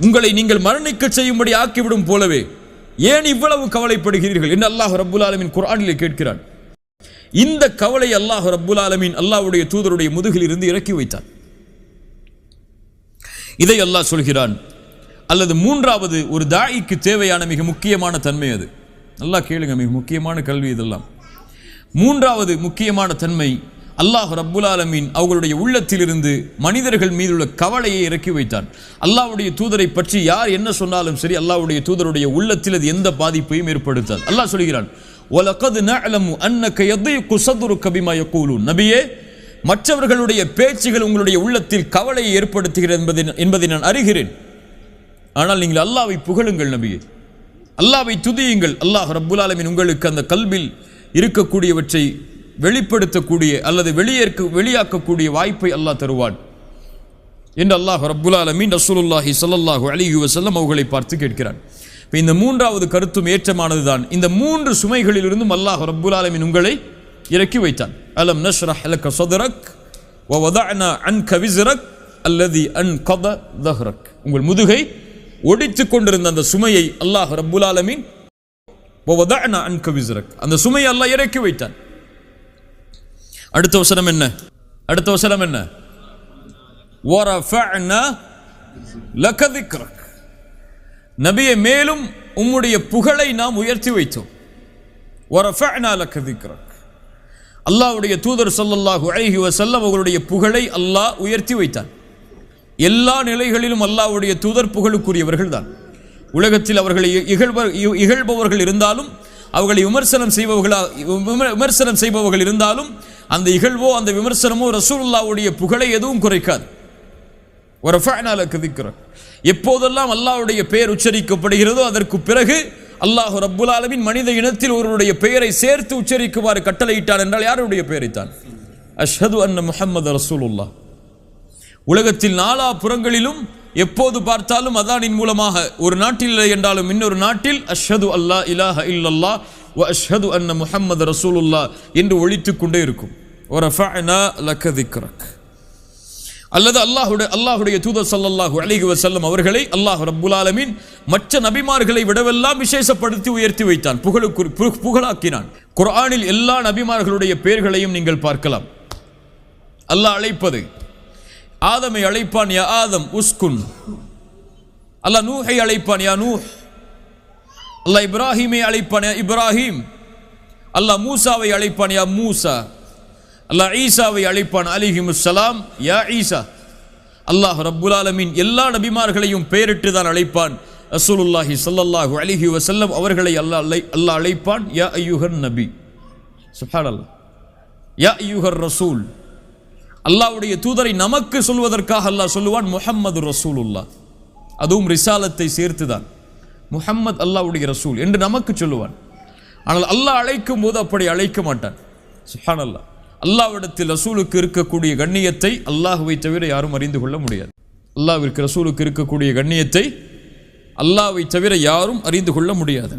உங்களை நீங்கள் மரணிக்க செய்யும்படி ஆக்கிவிடும் போலவே ஏன் இவ்வளவு கவலைப்படுகிறீர்கள் என்று அல்லாஹ் ரப்புல் ஆலமீன் குர்ஆனிலே கேட்கிறான். இந்த கவலை அல்லாஹ் ரப்புல் ஆலமீன் அல்லாஹ்வுடைய தூதருடைய முதுகில் இருந்து இறக்கி வைத்தார். இதை அல்லாஹ் சொல்கிறான். அல்லது மூன்றாவது ஒரு தாயிக்கு தேவையான மிக முக்கியமான தன்மை, அது நல்லா கேளுங்க, மிக முக்கியமான கல்வி இதெல்லாம். மூன்றாவது முக்கியமான தன்மை, அல்லாஹ் ரப்புல் ஆலமீன் அவர்களுடைய உள்ளத்திலிருந்து மனிதர்கள் மீதுள்ள கவலையை இறக்கி வைத்தான். அல்லாஹ்வுடைய தூதரை பற்றி யார் என்ன சொன்னாலும் சரி, அல்லாஹ்வுடைய தூதருடைய உள்ளத்தில் அது எந்த பாதிப்பையும் ஏற்படுத்தாது. அல்லாஹ் சொல்கிறான், வலகத் நஅலமு அன்னக யதீகு ஸத்ருக பிமா யகூலூன், நபியே மற்றவர்களுடைய பேச்சுகள் உங்களுடைய உள்ளத்தில் கவலையை ஏற்படுத்துகிறது என்பதை நான் அறிகிறேன். ஆனால் நீங்கள் அல்லாஹ்வை புகழுங்கள் நபியே, அல்லாஹ்வை துதியுங்கள். அல்லாஹ் ரப்புல் ஆலமீன் உங்களுக்கு அந்த கல்பில் இருக்கக்கூடியவற்றை வெளிப்படுத்தக்கூடிய அல்லது வெளியாக்கக்கூடிய வாய்ப்பை அல்லாஹ் தருவான் என்று அல்லாஹ் ரப்புல் ஆலமீன் ரசூலுல்லாஹி ஸல்லல்லாஹு அலைஹி வஸல்லம் அவர்களை பார்த்து கேட்கிறான். இந்த மூன்றாவது கருத்தும் ஏற்றமானதுதான். இந்த 3 சுமைகளிலிருந்தும் அல்லாஹ் ரப்புல் ஆலமீன் உங்களை இறக்கி வைத்தான். அலம் நஷ்ரஹ் லக ஸத்ரக் வ வதஅனா அன்க விஸ்ரக் அல்லதி அன்கத ظஹரக், உங்கள் முதுகை ஒடித்துக் கொண்டிருந்த அந்த சுமையை அல்லாஹ் ரப்புல் ஆலமீன் வ வதஅனா அன்க விஸ்ரக், அந்த சுமையை அல்லாஹ் இறக்கி வைத்தான். அடுத்த வசனம் என்ன? வரஃபஅனா லக ذிக்ரக், நபியே மேலும் உம்முடைய புகழை நாம் உயர்த்தி வைத்தோம். வரஃபஅனா லக ذிக்ரக், அல்லாஹ்வுடைய தூதர் ஸல்லல்லாஹு அலைஹி வஸல்லம் அவர்களுடைய புகழை அல்லாஹ் உயர்த்தி வைத்தான். எல்லா நிலைகளிலும் அல்லாஹ்வுடைய தூதர் புகழுக்குரியவர்கள் தான். உலகத்தில் அவர்களை இகழ்பவர்கள் இருந்தாலும், அவர்களை விமர்சனம் செய்பவர்கள் இருந்தாலும், அந்த இகழ்வோ அந்த விமர்சனமோ ரசூலுல்லாஹ்வுடைய புகழை எதுவும் குறைக்காது. வரஃபஅனா லக ذிக்ரக், எப்போதெல்லாம் அல்லாஹ்வுடைய பெயர் உச்சரிக்கப்படுகிறதோ அதற்கு பிறகு அல்லாஹ் ரப்புல் ஆலமீன் மனித இனத்தில் ஒருவருடைய பெயரை சேர்த்து உச்சரிக்குமாறு கட்டளையிட்டான். என்றால் யாருடைய பெயரைத்தான்? அஷ்ஹது அன்ன முஹம்மது ரசூலுல்லாஹ். உலகத்தில் நாலா புறங்களிலும் எப்போது பார்த்தாலும் அதானின் மூலமாக, ஒரு நாட்டில் இல்லை என்றாலும் இன்னொரு நாட்டில் அஷ்ஹது அல்லா இலாஹ இல்லல்லாஹ் வ அஷ்ஹது அன்ன முஹம்மது ரசூலுல்லாஹ் என்று ஒலித்துக் கொண்டே இருக்கும். வரஃபஅனா லக ذிக்ரக், அல்லது அல்லாஹ்வுடைய தூதர் ஸல்லல்லாஹு அலைஹி வஸல்லம் அவர்களை அல்லாஹ் ரப்புல் ஆலமீன் மற்ற நபிமார்களை விடவெல்லாம் விசேஷப்படுத்தி உயர்த்தி வைத்தான், புகழாக்கினான். குர்ஆனில் எல்லா நபிமார்களுடைய பெயர்களையும் நீங்கள் பார்க்கலாம். அல்லாஹ் அழைப்பது, ஆதமை அழைப்பான் யா ஆதம் உஸ்குன், அல்லாஹ் நூஹை அழைப்பான் யா நூஹ், அல்லாஹ் இப்ராஹீமை அழைப்பான் யா இப்ராஹீம், அல்லாஹ் மூசாவை அழைப்பான் யா மூசா, அல்லாஹ் ஈசாவை அழைப்பான் அலைஹிமுஸ்ஸலாம் யா ஈசா. அல்லாஹ் ரப்புல் ஆலமீன் எல்லா நபிமார்களையும் பெயரிட்டு தான் அழைப்பான். ரசூலுல்லாஹி ஸல்லல்லாஹு அலைஹி வஸல்லம் அவர்களை அல்லாஹ் அழைப்பான் யா அய்யுஹன் நபி. சுப்ஹானல்லாஹ், யா அய்யுஹர் ரசூல். அல்லாஹ்வுடைய தூதரை நமக்கு சொல்வதற்காக அல்லாஹ் சொல்லுவான் முஹம்மது ரசூலுல்லாஹ். அதுவும் ரிசாலத்தை சேர்த்துதான், முஹம்மது அல்லாஹ்வுடைய ரசூல் என்று நமக்கு சொல்லுவான். ஆனால் அல்லாஹ் அழைக்கும் போது அப்படி அழைக்க மாட்டான். சுப்ஹானல்லாஹ், அல்லாஹ்விடத்தில் ரசூலுக்கு இருக்கக்கூடிய கண்ணியத்தை அல்லாஹ்வை தவிர யாரும் அறிந்து கொள்ள முடியாது. அல்லாஹ்விற்கு ரசூலுக்கு இருக்கக்கூடிய கண்ணியத்தை அல்லாஹ்வை தவிர யாரும் அறிந்து கொள்ள முடியாது.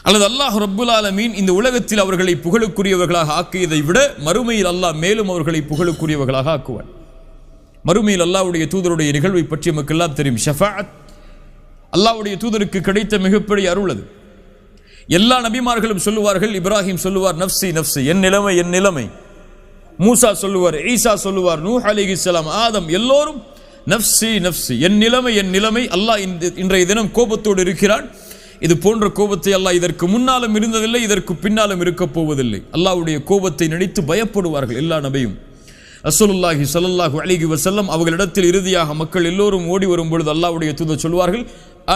அல்லது அல்லாஹ் ரப்புல் ஆலமீன் இந்த உலகத்தில் அவர்களை புகழுக்குரியவர்களாக ஆக்கியதை விட மறுமையில் அல்லாஹ் மேலும் அவர்களை புகழுக்குரியவர்களாக ஆக்குவான். மறுமையில் அல்லாஹ்வுடைய தூதருடைய நிகழ்வை பற்றி நமக்கெல்லாம் தெரியும். ஷஃபாஅத் அல்லாஹ்வுடைய தூதருக்கு கிடைத்த மிகப்பெரிய அருள் அது. எல்லா நபிமார்களும் சொல்லுவார்கள், இப்ராஹிம் சொல்லுவார் நஃப்சி நஃப்சி, என் நிலைமை என் நிலைமை. மூசா சொல்லுவார், ஈசா சொல்லுவார், நூஹ் அலைஹிஸ்ஸலாம், ஆதம், எல்லோரும் நஃப்சி நஃப்சி, என் நிலைமை என் நிலைமை. அல்லாஹ் இன்றைய தினம் கோபத்தோடு இருக்கிறான். இது போன்ற கோபத்தை அல்லாஹ் இதற்கு முன்னாலும் இருந்ததில்லை, இதற்கு பின்னாலும் இருக்க போவதில்லை. அல்லாஹ்வுடைய கோபத்தை நினைத்து பயப்படுவார்கள் எல்லா நபியும். ரசூலுல்லாஹி ஸல்லல்லாஹு அலைஹி வஸல்லம் அவர்களிடத்தில் இறுதியாக மக்கள் எல்லோரும் ஓடி வரும் பொழுது அல்லாஹ்வுடைய தூதர் சொல்வார்கள்,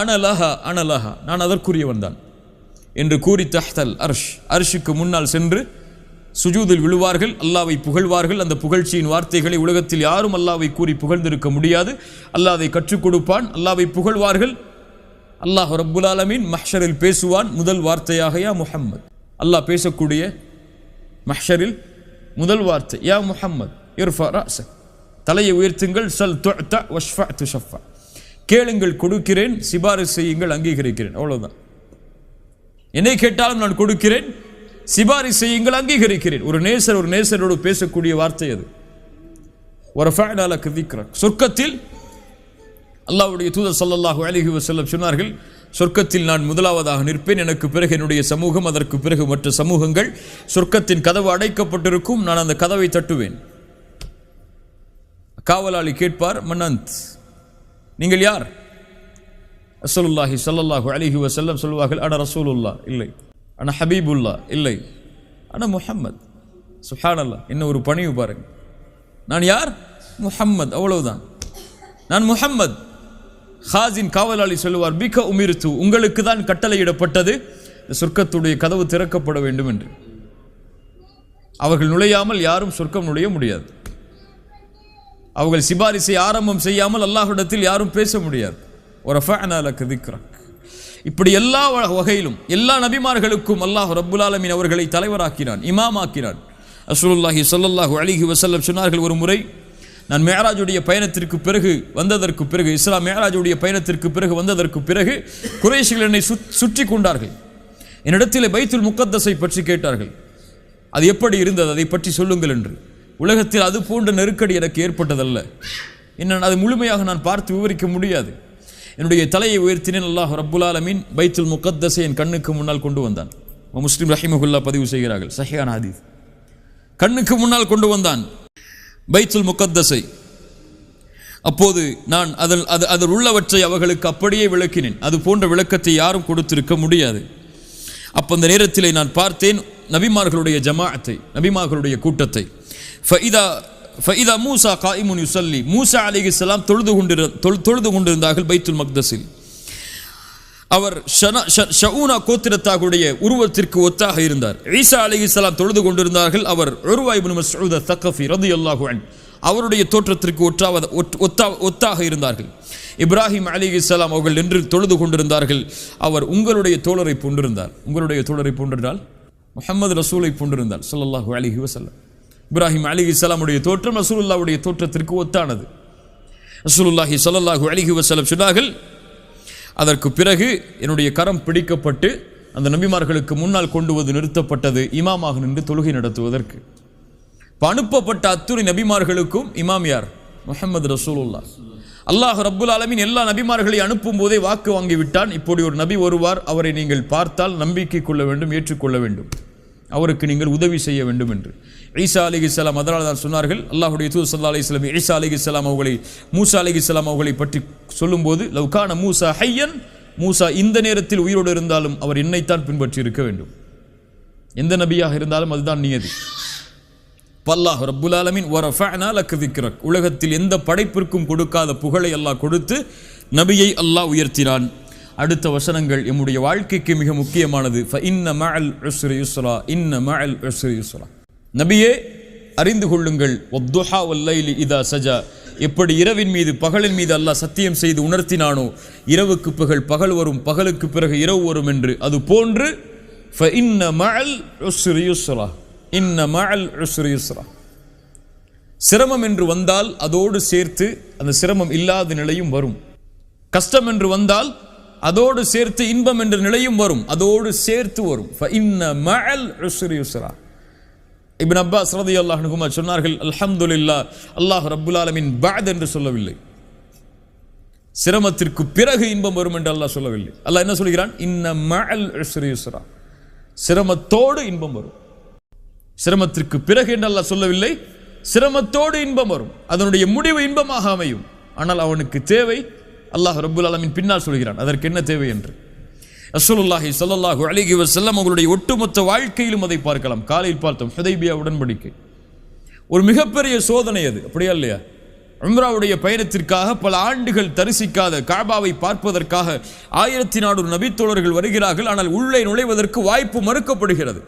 அனலஹா அனலஹா, நான் அதற்குரியவன் தான் என்று கூறி தஹ்தல் அர்ஷுக்கு முன்னால் சென்று சுஜூதில் விழுவார்கள், அல்லாஹ்வை புகழ்வார்கள். அந்த புகழ்ச்சியின் வார்த்தைகளை உலகத்தில் யாரும் அல்லாஹ்வை கூறி புகழ்ந்திருக்க முடியாது. அல்லாஹ் அதை கற்றுக் கொடுப்பான், அல்லாஹ்வை புகழ்வார்கள். அல்லாஹ் ரப்புல் ஆலமீன் மஹ்ஷரில் பேசுவான், முதல் வார்த்தையாக யா முஹம்மத். அல்லாஹ் பேசக்கூடிய மஹ்ஷரில் முதல் வார்த்தை யா முஹம்மத் இர்ஃபா ரஅஸக், தலையை உயர்த்துங்கள், சல் துஅத வஷ்ஃபா துஷஃபா, கேளுங்கள் கொடுக்கிறேன், சிபாரிசு செய்யுங்கள் அங்கீகரிக்கிறேன். அவ்வளவுதான். என்னை கேட்டாலும் நான் கொடுக்கிறேன், சிபாரிசு செய்யுங்கள் அங்கீகரிக்கிறேன். ஒரு நேசரோடு பேசக்கூடிய வார்த்தை அது. வரஃபஅனா லக திக்ரக். சொர்க்கத்தில் அல்லாஹ்வுடைய தூதர் ஸல்லல்லாஹு அலைஹி வஸல்லம் சொன்னார்கள், சொர்க்கத்தில் நான் முதலாவதாக நிற்பேன், எனக்கு பிறகு என்னுடைய சமூகம், அதற்கு பிறகு மற்ற சமூகங்கள். சொர்க்கத்தின் கதவு அடைக்கப்பட்டிருக்கும், நான் அந்த கதவை தட்டுவேன். காவலாளி கேட்பார், மன்னந்த், நீங்கள் யார்? ரசூலுல்லாஹி ஸல்லல்லாஹு அலைஹி வஸல்லம் சொல்வார்கள், அன ரசூலுல்லாஹ், இல்லை. அன ஹபீபுல்லாஹ், இல்லை. அன முஹம்மத். சுப்ஹானல்லாஹ், என்ன ஒரு பணிவு பாருங்க. நான் யார்? முஹம்மத், அவ்வளவுதான், நான் முஹம்மத். ஹாசின் காவலாளி சொல்லுவார், பிக உமிர்து, உங்களுக்கு தான் கட்டளையிடப்பட்டது சொர்க்கத்துடைய கதவு திறக்கப்பட வேண்டும் என்று. அவர்கள் நுழையாமல் யாரும் சொர்க்கம் நுழைய முடியாது. அவர்கள் சிபாரிசை ஆரம்பம் செய்யாமல் அல்லாஹ்விடத்தில் யாரும் பேச முடியாது. வரஃபஅனா லக திக்ரக். இப்படி எல்லா வகையிலும் எல்லா நபிமார்களுக்கும் அல்லாஹ் ரப்புல் ஆலமீன் அவர்களை தலைவராக்கினான், இமாமாக்கினான். ரசூலுல்லாஹி ஸல்லல்லாஹு அலைஹி வஸல்லம் சொன்னார்கள், ஒரு முறை நான் மேராஜுடைய பயணத்திற்கு பிறகு வந்ததற்கு பிறகு, இஸ்லாம் மேராஜுடைய பயணத்திற்கு பிறகு வந்ததற்கு பிறகு குறைஷிகள் என்னை சுற்றி கொண்டார்கள். என்னிடத்தில் பைத்துல் முக்கத்தஸை பற்றி கேட்டார்கள். அது எப்படி இருந்தது, அதை பற்றி சொல்லுங்கள் என்று. உலகத்தில் அது போன்ற நெருக்கடி எனக்கு ஏற்பட்டதல்ல. என்ன அது முழுமையாக நான் பார்த்து விவரிக்க முடியாது. என்னுடைய தலையை உயர்த்தினேன், அல்லாஹ் ரப்புல் ஆலமீன் பைத்துல் முக்கத்தஸை என் கண்ணுக்கு முன்னால் கொண்டு வந்தான். முஸ்லிம் ரஹிமஹுல்லா பதிவு செய்கிறார்கள், சஹீஹான ஹதீஸ். கண்ணுக்கு முன்னால் கொண்டு வந்தான் பைத்துல் முக்கத்தஸை. அப்போது நான் அதில் உள்ளவற்றை அவர்களுக்கு அப்படியே விளக்கினேன். அது போன்ற விளக்கத்தை யாரும் கொடுத்திருக்க முடியாது. அப்போ அந்த நேரத்தில் நான் பார்த்தேன் நபிமார்களுடைய ஜமாஅத்தை, நபிமார்களுடைய கூட்டத்தை. ஃபஇதா மூசா காயிமுன் யுஸல்லி, மூசா அலைஹிஸ்ஸலாம் தொழுது கொண்டிருந்தார்கள் பைத்துல் மக்தஸில். அவர் ஷஊனா கோத்திரத்தாருடைய உருவத்திற்கு ஒத்தாக இருந்தார். ஈசா அலைஹிஸ்ஸலாம் தொழுது கொண்டிருந்தார்கள். அவர் உர்வா இப்னு மஸ்ஊத் அத்-தக்கஃபி ரலியல்லாஹு அன்ஹு அவருடைய தோற்றத்திற்கு ஒத்தாக இருந்தார்கள். இப்ராஹிம் அலைஹிஸ்ஸலாம் அவர்கள் நின்று தொழுது கொண்டிருந்தார்கள். அவர் உங்களுடைய தோழரை போன்றிருந்தார். உங்களுடைய தோழரை போன்றிருந்தால் முஹம்மது ரசூலை போன்றிருந்தார் ஸல்லல்லாஹு அலைஹி வஸல்லம். இப்ராஹிம் அலைஹிஸ்ஸலாமுடைய தோற்றம் ரசூலுல்லாஹ்வுடைய தோற்றத்திற்கு ஒத்தானது. ரசூலுல்லாஹி ஸல்லல்லாஹு அலைஹி வஸல்லம் சொன்னார்கள், அதற்கு பிறகு என்னுடைய கரம் பிடிக்கப்பட்டு அந்த நபிமார்களுக்கு முன்னால் கொண்டு வந்து நிறுத்தப்பட்டது இமாமாக நின்று தொழுகை நடத்துவதற்கு. அனுப்பப்பட்ட அத்துணை நபிமார்களுக்கும் இமாம் யார்? முஹம்மது ரசூலுல்லாஹ். அல்லாஹ் ரப்புல் ஆலமீன் எல்லா நபிமார்களை அனுப்பும் போதே வாக்கு வாங்கி விட்டான், இப்படி ஒரு நபி வருவார், அவரை நீங்கள் பார்த்தால் நம்பிக்கை கொள்ள வேண்டும், ஏற்றுக்கொள்ள வேண்டும், அவருக்கு நீங்கள் உதவி செய்ய வேண்டும் என்று. ஈசா அலைஹிஸ்ஸலாம் அதனால் தான் சொன்னார்கள், அல்லாஹ்வுடைய தூதர் ஸல்லல்லாஹு அலைஹி வஸல்லம் ஈசா அலைஹிஸ்ஸலாம் அவர்களை, மூசா அலைஹிஸ்ஸலாம் அவர்களை பற்றி சொல்லும்போது, லவ்கான மூசா ஹய்யன், மூசா இந்த நேரத்தில் உயிரோடு இருந்தாலும் அவர் என்னைத்தான் பின்பற்றி இருக்க வேண்டும். எந்த நபியாக இருந்தாலும் அதுதான் நியதி. அல்லாஹ் ரப்புல் ஆலமீன் வரஃபஅனா லக திக்ரக், உலகத்தில் எந்த படைப்பிற்கும் கொடுக்காத புகழை அல்லாஹ் கொடுத்து நபியை அல்லாஹ் உயர்த்தினான். அடுத்த வசனங்கள் நம்முடைய வாழ்க்கைக்கு மிக முக்கியமானது. ஃபஇன்ன மஅல் உஸ்ரி யுஸ்ரா, இன்ன மஅல் உஸ்ரி யுஸ்ரா. நபியே அறிந்து கொள்ளுங்கள், வத்துஹா வல்லைலி இதா சஜா, எப்படி இரவின் மீது பகலின் மீது அல்லாஹ் சத்தியம் செய்து உணர்த்தினானோ, இரவுக்கு பகல் பகல் வரும், பகலுக்கு பிறகு இரவு வரும் என்று, அது போன்று ஃபஇன்ன மஅல் உஸ்ரி யுஸ்ரா, இன்ன மஅல் உஸ்ரி யுஸ்ரா. சிரமம் என்று வந்தால் அதோடு சேர்த்து அந்த சிரமம் இல்லாத நிலையும் வரும். கஷ்டம் என்று வந்தால் அதோடு சேர்த்து இன்பம் என்ற நிலையும் வரும், அதோடு சேர்த்து வரும். ஃபஇன்ன மஅல் உஸ்ரி யுஸ்ரா. இப்னு அப்பாஸ் ரலியல்லாஹு அன்ஹுமா சொன்னார்கள், அல்ஹம்துலில்லாஹ், அல்லாஹ் ரப்புல் ஆலமீன் பஅத் என்று சொல்லவில்லை, சிரமத்திற்கு பிறகு இன்பம் வரும் என்று அல்லாஹ் சொல்லவில்லை. அல்லாஹ் என்ன சொல்கிறான்? இன்ன மஅல் உஸ்ரி யுஸ்ரா, சிரமத்தோடு இன்பம் வரும். சிரமத்திற்கு பிறகு என்று அல்லாஹ் சொல்லவில்லை, சிரமத்தோடு இன்பம் வரும், அதனுடைய முடிவு இன்பமாக அமையும். ஆனால் அவனுக்கு தேவை, அல்லாஹ் ரப்புல் ஆலமீன் பின்னால் சொல்கிறான் அதற்கு என்ன தேவை என்று. ரசூலுல்லாஹி ஸல்லல்லாஹு அலைஹி வஸல்லம் அவர்களுடைய ஒட்டுமொத்த வாழ்க்கையிலும் அதை பார்க்கலாம். காலையில் பார்த்தோம் ஹுதைபியா உடன்படிக்கை, ஒரு மிகப்பெரிய சோதனை அது, அப்படியா இல்லையா? உம்ராவுடைய பயணத்திற்காக பல ஆண்டுகள் தரிசிக்காத காபாவை பார்ப்பதற்காக 1400 நபித்தோழர்கள் வருகிறார்கள். ஆனால் உள்ளே நுழைவதற்கு வாய்ப்பு மறுக்கப்படுகிறது.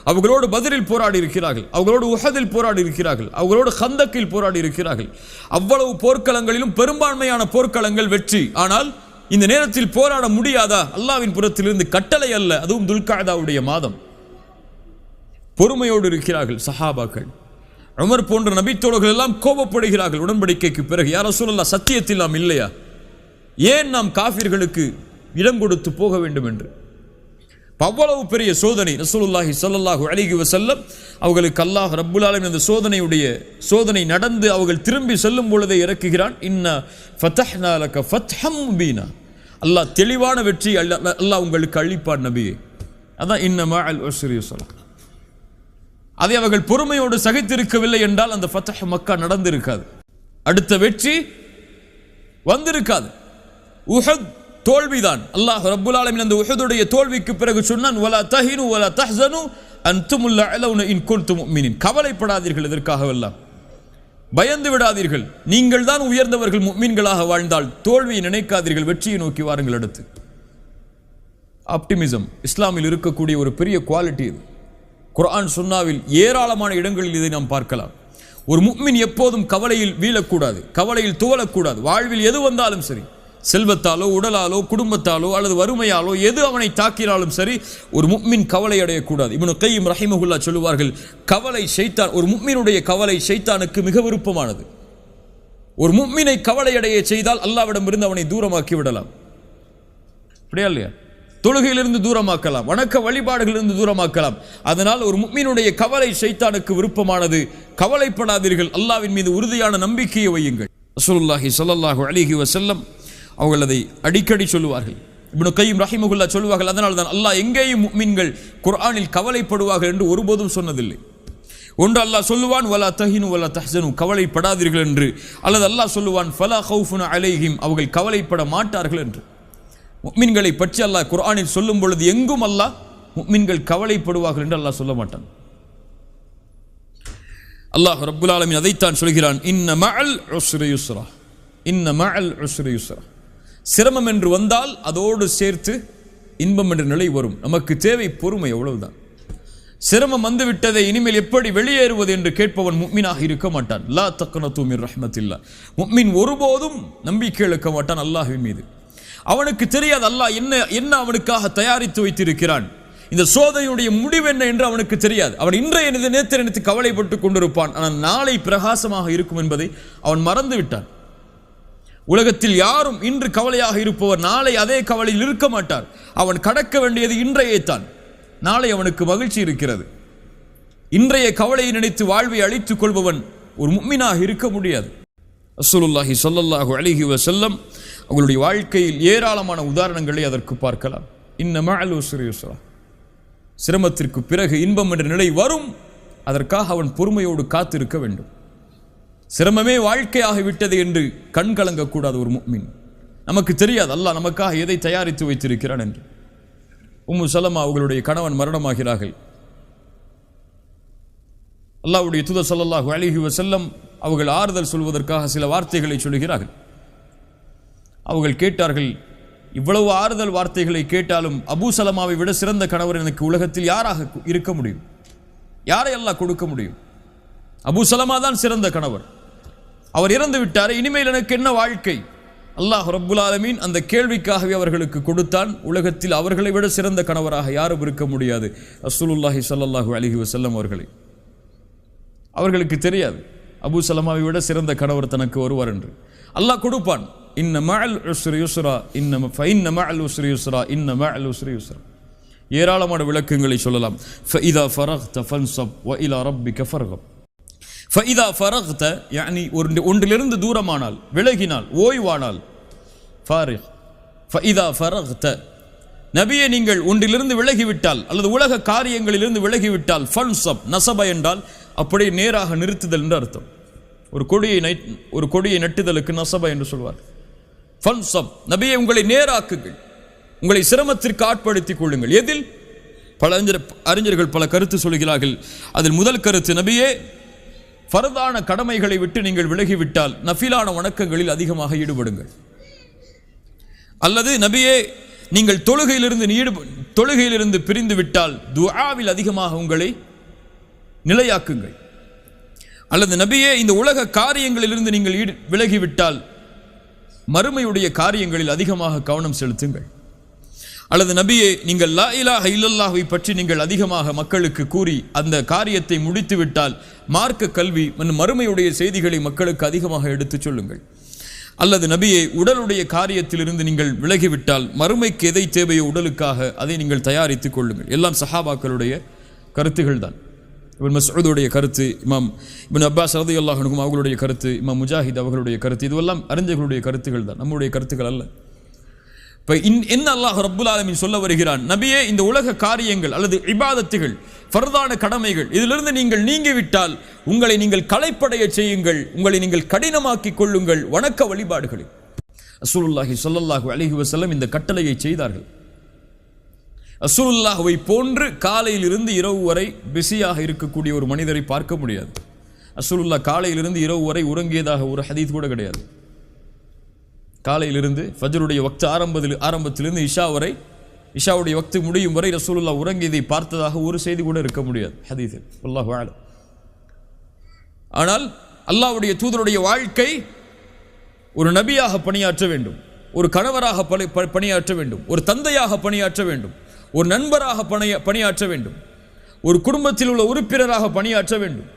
அவர்களோடு பத்ரில் போராடி இருக்கிறார்கள், அவர்களோடு உஹதில் போராடி இருக்கிறார்கள், அவர்களோடு கந்தக்கில் போராடி இருக்கிறார்கள். அவ்வளவு போர்க்களங்களிலும் பெரும்பான்மையான போர்க்களங்கள் வெற்றி. ஆனால் இந்த நேரத்தில் போராட முடியாதா? அல்லாஹ்வின் புறத்திலிருந்து கட்டளை அல்ல, அதுவும் துல்காதாவுடைய மாதம். பொறுமையோடு இருக்கிறார்கள் சஹாபாக்கள். உமர் போன்ற நபித்தோழர்கள் எல்லாம் கோபப்படுகிறார்கள் உடன்படிக்கைக்கு பிறகு. யா ரசூலல்லாஹ், சத்தியத்தில் நாம் இல்லையா? ஏன் நாம் காஃபிர்களுக்கு இடம் கொடுத்து போக வேண்டும் என்று. அவ்வளவு பெரிய சோதனை. ரசூலுல்லாஹி ஸல்லல்லாஹு அலைஹி வஸல்லம் அவர்களுக்கு அல்லாஹ் ரப்புல் ஆலமீன் அந்த சோதனை நடந்து அவர்கள் திரும்பி செல்லும் பொழுதே இறக்குகிறான், இன்னா ஃபதஹ்னா லக ஃபத்ஹம் முபீனா, அல்லாஹ் தெளிவான வெற்றி அல்லாஹ் உங்களுக்கு அளிப்பான் நபியே. அதான் இன்ன மஅல் உஸ்ரி யுஸ்ரா. அதை அவர்கள் பொறுமையோடு சகித்திருக்கவில்லை என்றால் அந்த ஃபத்ஹ் மக்கா நடந்திருக்காது, அடுத்த வெற்றி வந்திருக்காது. உஹத் தோல்விதான். அல்லாஹ் ரப்புல் ஆலமீன் அந்த உஹதுடைய தோல்விக்கு பிறகு சொன்னான், வலா தஹினு வலா தஹ்ஸனு அன்துமுல் அலவுன இன் குன்தும் முஃமினீன். கவலைப்படாதீர்கள், எதற்காகவெல்லாம் பயந்து விடாதீர்கள், நீங்கள் தான் உயர்ந்தவர்கள், முஃமின்களாக வாழ்ந்தால் தோல்வியை நினைக்காதீர்கள், வெற்றியை நோக்கி வாருங்கள். அடுத்து ஆப்டிமிசம் இஸ்லாமில் இருக்கக்கூடிய ஒரு பெரிய குவாலிட்டி இது. குர்ஆன் சுன்னாவில் ஏராளமான இடங்களில் இதை நாம் பார்க்கலாம். ஒரு முஃமின் எப்போதும் கவலையில் வீழக்கூடாது, கவலையில் துவளக்கூடாது. வாழ்வில் எது வந்தாலும் சரி, செல்வத்தாலோ உடலாலோ குடும்பத்தாலோ அல்லது வறுமையாலோ எது அவனை தாக்கினாலும் சரி, ஒரு முஃமின் கவலை அடையக்கூடாது. இப்னு கய்யிம் ரஹிமஹுல்லாஹ் சொல்லுவார்கள், கவலை ஷைத்தான், ஒரு முஃமினுடைய கவலை ஷைத்தானுக்கு மிக விருப்பமானது. ஒரு முஃமினை கவலை அடைய செய்தால் அல்லாஹ்விடமிருந்து அவனை தூரமாக்கி விடலாம், அப்படியா இல்லையா? தொழுகையிலிருந்து தூரமாக்கலாம், வணக்க வழிபாடுகளிலிருந்து தூரமாக்கலாம். அதனால் ஒரு முஃமினுடைய கவலை ஷைத்தானுக்கு விருப்பமானது. கவலைப்படாதீர்கள், அல்லாஹ்வின் மீது உறுதியான நம்பிக்கையை வையுங்கள். ரசூலுல்லாஹி ஸல்லல்லாஹு அலைஹி வஸல்லம் அவர்கள் அதை அடிக்கடி சொல்லுவார்கள். இப்னு கய்யிம் ரஹிமஹுல்லாஹ் சொல்லுவார்கள், அதனால் தான் அல்லாஹ் எங்கேயும் முஃமின்கள் குர்ஆனில் கவலைப்படுவார்கள் என்று ஒருபோதும் சொன்னதில்லை. ஒன்று அல்லாஹ் சொல்லுவான், வலா தஹினு வலா தஹ்ஸனு, கவலைப்படாதீர்கள் என்று, அல்லது அல்லாஹ் சொல்லுவான், ஃபலா ஹவுஃபுன் அலைஹிம், அவர்கள் கவலைப்பட மாட்டார்கள் என்று. முஃமின்களை பற்றி அல்லாஹ் குர்ஆனில் சொல்லும் பொழுது எங்கும் அல்லாஹ் முஃமின்கள் கவலைப்படுவார்கள் என்று அல்லாஹ் சொல்ல மாட்டான். அல்லாஹ் ரப்புல் ஆலமீன் அதைத்தான் சொல்கிறான், இன்ன மஅல் உஸ்ரி யுஸ்ரா, இன்ன மஅல் உஸ்ரி யுஸ்ரா. சிரமம் என்று வந்தால் அதோடு சேர்த்து இன்பம் என்ற நிலை வரும். நமக்கு தேவை பொறுமை, அவ்வளவுதான். சிரமம் வந்துவிட்டதை இனிமேல் எப்படி வெளியேறுவது என்று கேட்பவன் முஃமினாக இருக்க மாட்டான். லா தக்னது மின் ரஹ்மத்தில்லாஹ். முஃமின் ஒருபோதும் நம்பிக்கை இழக்க மாட்டான் அல்லாஹ்வின் மீது. அவனுக்கு தெரியாது அல்லாஹ் என்ன அவனுக்காக தயாரித்து வைத்திருக்கிறான், இந்த சோதனையுடைய முடிவு என்ன என்று அவனுக்கு தெரியாது. அவன் இன்றைய நேற்று நினைத்து கவலைப்பட்டு கொண்டிருப்பான். ஆனால் நாளை பிரகாசமாக இருக்கும் என்பதை அவன் மறந்து விட்டான். உலகத்தில் யாரும் இன்று கவலையாக இருப்பவர் நாளை அதே கவலையில் இருக்க மாட்டார். அவன் கடக்க வேண்டியது இன்றையே தான். நாளை அவனுக்கு மகிழ்ச்சி இருக்கிறது. இன்றைய கவலையை நினைத்து வாழ்வை அழித்துக் கொள்பவன் ஒரு முஃமினாக இருக்க முடியாது. ரசூலுல்லாஹி ஸல்லல்லாஹு அலைஹி வஸல்லம் அவங்களுடைய வாழ்க்கையில் ஏராளமான உதாரணங்களை அதற்கு பார்க்கலாம். இன்ன மஅல் உஸ்ரி யுஸ்ரா, சிரமத்திற்கு பிறகு இன்பம் என்ற நிலை வரும், அதற்காக அவன் பொறுமையோடு காத்திருக்க வேண்டும். சிரமமே வாழ்க்கையாக விட்டது என்று கண் கலங்கக்கூடாது ஒரு முஃமின். நமக்கு தெரியாது அல்லாஹ் நமக்காக எதை தயாரித்து வைத்திருக்கிறான் என்று. உம்மு சலமா அவர்களுடைய கணவன் மரணமாகிறார்கள். அல்லாஹ்வுடைய தூதர் ஸல்லல்லாஹு அலைஹி வஸல்லம் அவர்கள் ஆறுதல் சொல்வதற்காக சில வார்த்தைகளை சொல்கிறார்கள். அவர்கள் கேட்டார்கள், இவ்வளவு ஆறுதல் வார்த்தைகளை கேட்டாலும் அபூ சலமாவை விட சிறந்த கணவர் எனக்கு உலகத்தில் யாராக இருக்க முடியும்? யாரை அல்லாஹ் கொடுக்க முடியும்? அபூ சலமா தான் சிறந்த கணவர். அவர் இறந்து விட்டார், இனிமேல் எனக்கு என்ன வாழ்க்கை? அல்லாஹ் ரப்புல் ஆலமீன் அந்த கேள்விக்காகவே அவர்களுக்கு கொடுத்தான். உலகத்தில் அவர்களை விட சிறந்த கணவராக யாரும் இருக்க முடியாது ரசூலுல்லாஹி ஸல்லல்லாஹு அலைஹி வஸல்லம் அவர்களுக்கு தெரியாது அபூ சலமாவை விட சிறந்த கணவர் தனக்கு வருவார் என்று. அல்லாஹ் கொடுப்பான். இன்ன மஅல் உஸ்ரி யுஸ்ரா, இன்ன மஅல் உஸ்ரி யுஸ்ரா, இன்ன மஅல் உஸ்ரி யுஸ்ரா. ஏராளமான விளக்கங்களை சொல்லலாம். ஃபஇதா ஃபரக்த ஃபன்ஸப் வ இலா ரப்பிக ஃபர்கப். ஃபஇதா ஃபரக்த யானி ஒன்றிலிருந்து தூரமானால், விலகினால், ஓய்வானால், ஃபாரிக். ஃபஇதா ஃபரக்த, நபியே நீங்கள் ஒன்றிலிருந்து விலகிவிட்டால் அல்லது உலக காரியங்களிலிருந்து விலகிவிட்டால், ஃபன்ஸப், நஸப என்றால் அப்படியே நேராக நிறுத்துதல் என்று அர்த்தம். ஒரு கொடியை நட்டுதலுக்கு நஸப என்று சொல்வார். ஃபன்ஸப், நபியே உங்களை நேராக்குங்கள், உங்களை சிரமத்திற்கு ஆட்படுத்திக் கொள்ளுங்கள். எதில்? பல அறிஞர்கள் பல கருத்து சொல்கிறார்கள். அதில் முதல் கருத்து, நபியே ஃபர்தான கடமைகளை விட்டு நீங்கள் விலகிவிட்டால் நஃபிலான வணக்கங்களில் அதிகமாக ஈடுபடுங்கள். அல்லது நபியே நீங்கள் தொழுகையிலிருந்து பிரிந்து விட்டால் துஆவில் அதிகமாக உங்களை நிலையாக்குங்கள். அல்லது நபியே இந்த உலக காரியங்களிலிருந்து நீங்கள் விலகிவிட்டால் மறுமையுடைய காரியங்களில் அதிகமாக கவனம் செலுத்துங்கள். அல்லது நபியே நீங்கள் லா இலாஹ இல்லல்லாஹை பற்றி நீங்கள் அதிகமாக மக்களுக்கு கூறி அந்த காரியத்தை முடித்து விட்டால் மார்க்க கல்வி மறுமையுடைய செய்திகளை மக்களுக்கு அதிகமாக எடுத்துச் சொல்லுங்கள். அல்லது நபியே உடலுடைய காரியத்திலிருந்து நீங்கள் விலகிவிட்டால் மறுமைக்கு எதை தேவையோ உடலுக்காக அதை நீங்கள் தயாரித்துக் கொள்ளுங்கள். எல்லாம் சஹாபாக்களுடைய கருத்துகள் தான். இப்னு மஸ்ஊதுடைய கருத்து, இமாம் இப்னு அப்பாஸ் ரலியல்லாஹு அன்ஹு அவர்களுடைய கருத்து, இமாம் முஜாஹித் அவர்களுடைய கருத்து, இதுவெல்லாம் அறிஞர்களுடைய கருத்துக்கள் தான், நம்முடைய கருத்துக்கள் அல்ல. இப்போ என்ன அல்லாஹ் ரப்புல் ஆலமீன் சொல்ல வருகிறான்? நபியே இந்த உலக காரியங்கள் அல்லது இபாதத்துகள், ஃபர்தான கடமைகள், இதிலிருந்து நீங்கள் நீங்கிவிட்டால் உங்களை நீங்கள் களைப்படைய செய்யுங்கள், உங்களை நீங்கள் கடினமாக்கிக் கொள்ளுங்கள் வணக்க வழிபாடுகளில். ரசூலுல்லாஹி ஸல்லல்லாஹு அலைஹி வஸல்லம் இந்த கட்டளையை செய்தார்கள். ரசூலுல்லாஹ்வை போன்று காலையிலிருந்து இரவு வரை பிஸியாக இருக்கக்கூடிய ஒரு மனிதரை பார்க்க முடியாது. ரசூலுல்லாஹ் காலையிலிருந்து இரவு வரை உறங்கியதாக ஒரு ஹதீஸ் கூட கிடையாது. காலையிலிருந்து ஃபஜ்ருடைய வக்த் ஆரம்பத்திலிருந்து இஷா வரை, இஷாவுடைய வக்து முடியும் வரை ரசூலுல்லாஹ் உறங்கியதை பார்த்ததாக ஒரு செய்தி கூட இருக்க முடியாது ஹதீஸில். அல்லாஹு அலம். ஆனால் அல்லாஹ்வுடைய தூதருடைய வாழ்க்கை ஒரு நபியாக பணியாற்ற வேண்டும், ஒரு கணவராக பணியாற்ற வேண்டும், ஒரு தந்தையாக பணியாற்ற வேண்டும், ஒரு நண்பராக பணியாற்ற வேண்டும், ஒரு குடும்பத்தில் உள்ள உறுப்பினராக பணியாற்ற வேண்டும்.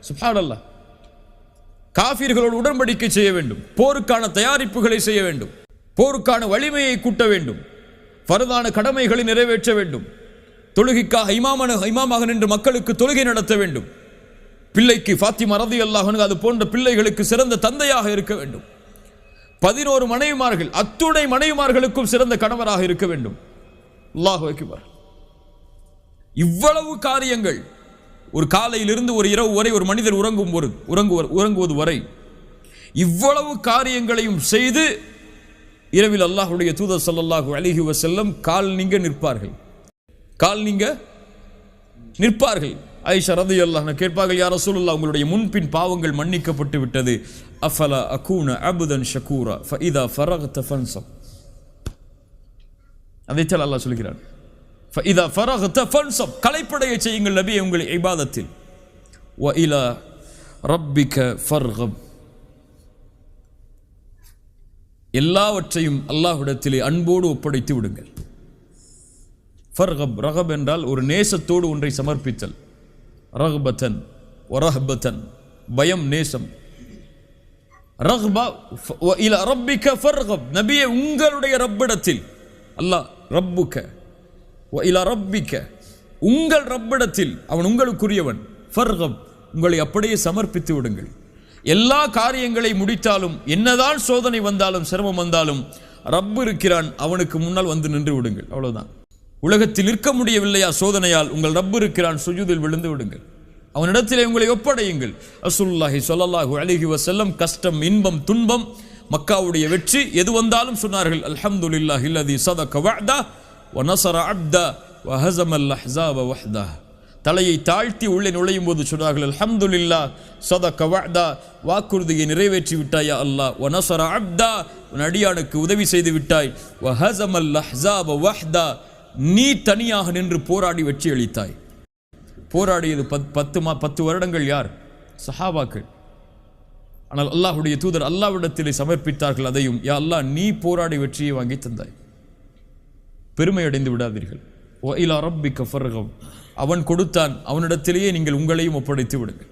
சுப்ஹானல்லாஹ். காஃபிர்களோடு உடன்படிக்கை செய்ய வேண்டும், போருக்கான தயாரிப்புகளை செய்ய வேண்டும், போருக்கான வலிமையை கூட்ட வேண்டும், ஃபர்தான கடமைகளை நிறைவேற்ற வேண்டும், தொழுகைக்காக இமாமாக நின்று மக்களுக்கு தொழுகை நடத்த வேண்டும், பிள்ளைக்கு ஃபாத்திமா ரலியல்லாஹு அன்ஹா அது போன்ற பிள்ளைகளுக்கு சிறந்த தந்தையாக இருக்க வேண்டும், 11 மனைவிமார்கள் அத்துணை மனைவிமார்களுக்கும் சிறந்த கணவராக இருக்க வேண்டும். அல்லாஹு அக்பர். இவ்வளவு காரியங்கள் ஒரு காலையிலிருந்து ஒரு இரவு வரை ஒரு மனிதர் உறங்குவது வரை இவ்வளவு காரியங்களையும் செய்து இரவில் அல்லாஹ்வுடைய தூதர் ஸல்லல்லாஹு அலைஹி வஸல்லம் கால் நீங்க நிற்பார்கள். ஆயிஷா ரலியல்லாஹு அன்ஹா கேட்பார்கள், யா ரசூலுல்லாஹ் உங்களுடைய முன்பின் பாவங்கள் மன்னிக்கப்பட்டு விட்டது, அஃபலா அகூன அப்தன் ஷகூரா ஃபஇதா ஃபரக்த ஃபன்ஸப். அதைத்தான் அல்லாஹ் சொல்கிறான், ஃபஇதா ஃபரக்த ஃபன்ஸப், களைப்படைய செய்யுங்கள் நபியே உங்கள் இபாதத்தில், வ இலா ரப்பிக ஃபர்கப், எல்லாவற்றையும் அல்லாஹ்விடத்திலே அன்போடு ஒப்படைத்து விடுங்கள். ஃபர்கப், ரகப் என்றால் ஒரு நேசத்தோடு ஒன்றை சமர்ப்பித்தல், ரஹ்பத்தன் வரஹ்பத்தன், பயம் நேசம். ரஹ்பா வ இலா ரப்பிக ஃபர்கப், நபியே உங்களுடைய ரப்பிடத்தில், அல்லாஹ் ரப்புக வ இலா ரப்பிக, உங்கள் ரப்பிடத்தில், அவன் உங்களுக்குரியவன், ஃபர்கப் உங்களை அப்படியே சமர்ப்பித்து விடுங்கள். எல்லா காரியங்களை முடித்தாலும், என்னதான் சோதனை வந்தாலும், சிரமம் வந்தாலும், ரப்பு இருக்கிறான், அவனுக்கு முன்னால் வந்து நின்று விடுங்கள். அவ்வளவுதான். உலகத்தில் இருக்க முடியவில்லையா சோதனையால்? உங்கள் ரப்பு இருக்கிறான், சுஜூதில் விழுந்து விடுங்கள், அவனிடத்திலே உங்களை ஒப்படையுங்கள். ரசூலுல்லாஹி ஸல்லல்லாஹு அலைஹி வஸல்லம் கஷ்டம், இன்பம், துன்பம், மக்காவுடைய வெற்றி எது வந்தாலும் சொன்னார்கள், அல்ஹம்துலில்லாஹி அல்லதி ஸதக வஅதா வ நஸர அப்தா வ ஹஸமல் அஹ்ஸாப வஹ்தா. தலையை தாழ்த்தி உள்ளே நுழையும் போது சொன்னார்கள், அல்ஹம்துலில்லாஹ் ஸதக வஅதா, வாக்குறுதியை நிறைவேற்றி விட்டாய் யா அல்லாஹ், வ நஸர அப்தா, உன் அடியானுக்கு உதவி செய்து விட்டாய், வ ஹஸமல் அஹ்ஸாப வஹ்தா, நீ தனியாக நின்று போராடி வெற்றி அளித்தாய். போராடியது 10 வருடங்கள் யார்? சஹாபாக்கள். ஆனால் அல்லாஹ்வுடைய தூதர் அல்லாஹ்விடத்திலே சமர்ப்பித்தார்கள் அதையும், யா அல்லாஹ் நீ போராடி வெற்றியை வாங்கி தந்தாய். பெருமை அடைந்து விடாதீர்கள். வ இலா ரப்பிக ஃபர்கப், அவன் கொடுத்தான், அவனிடத்திலேயே நீங்கள் உங்களையும் ஒப்படைத்து விடுங்கள்.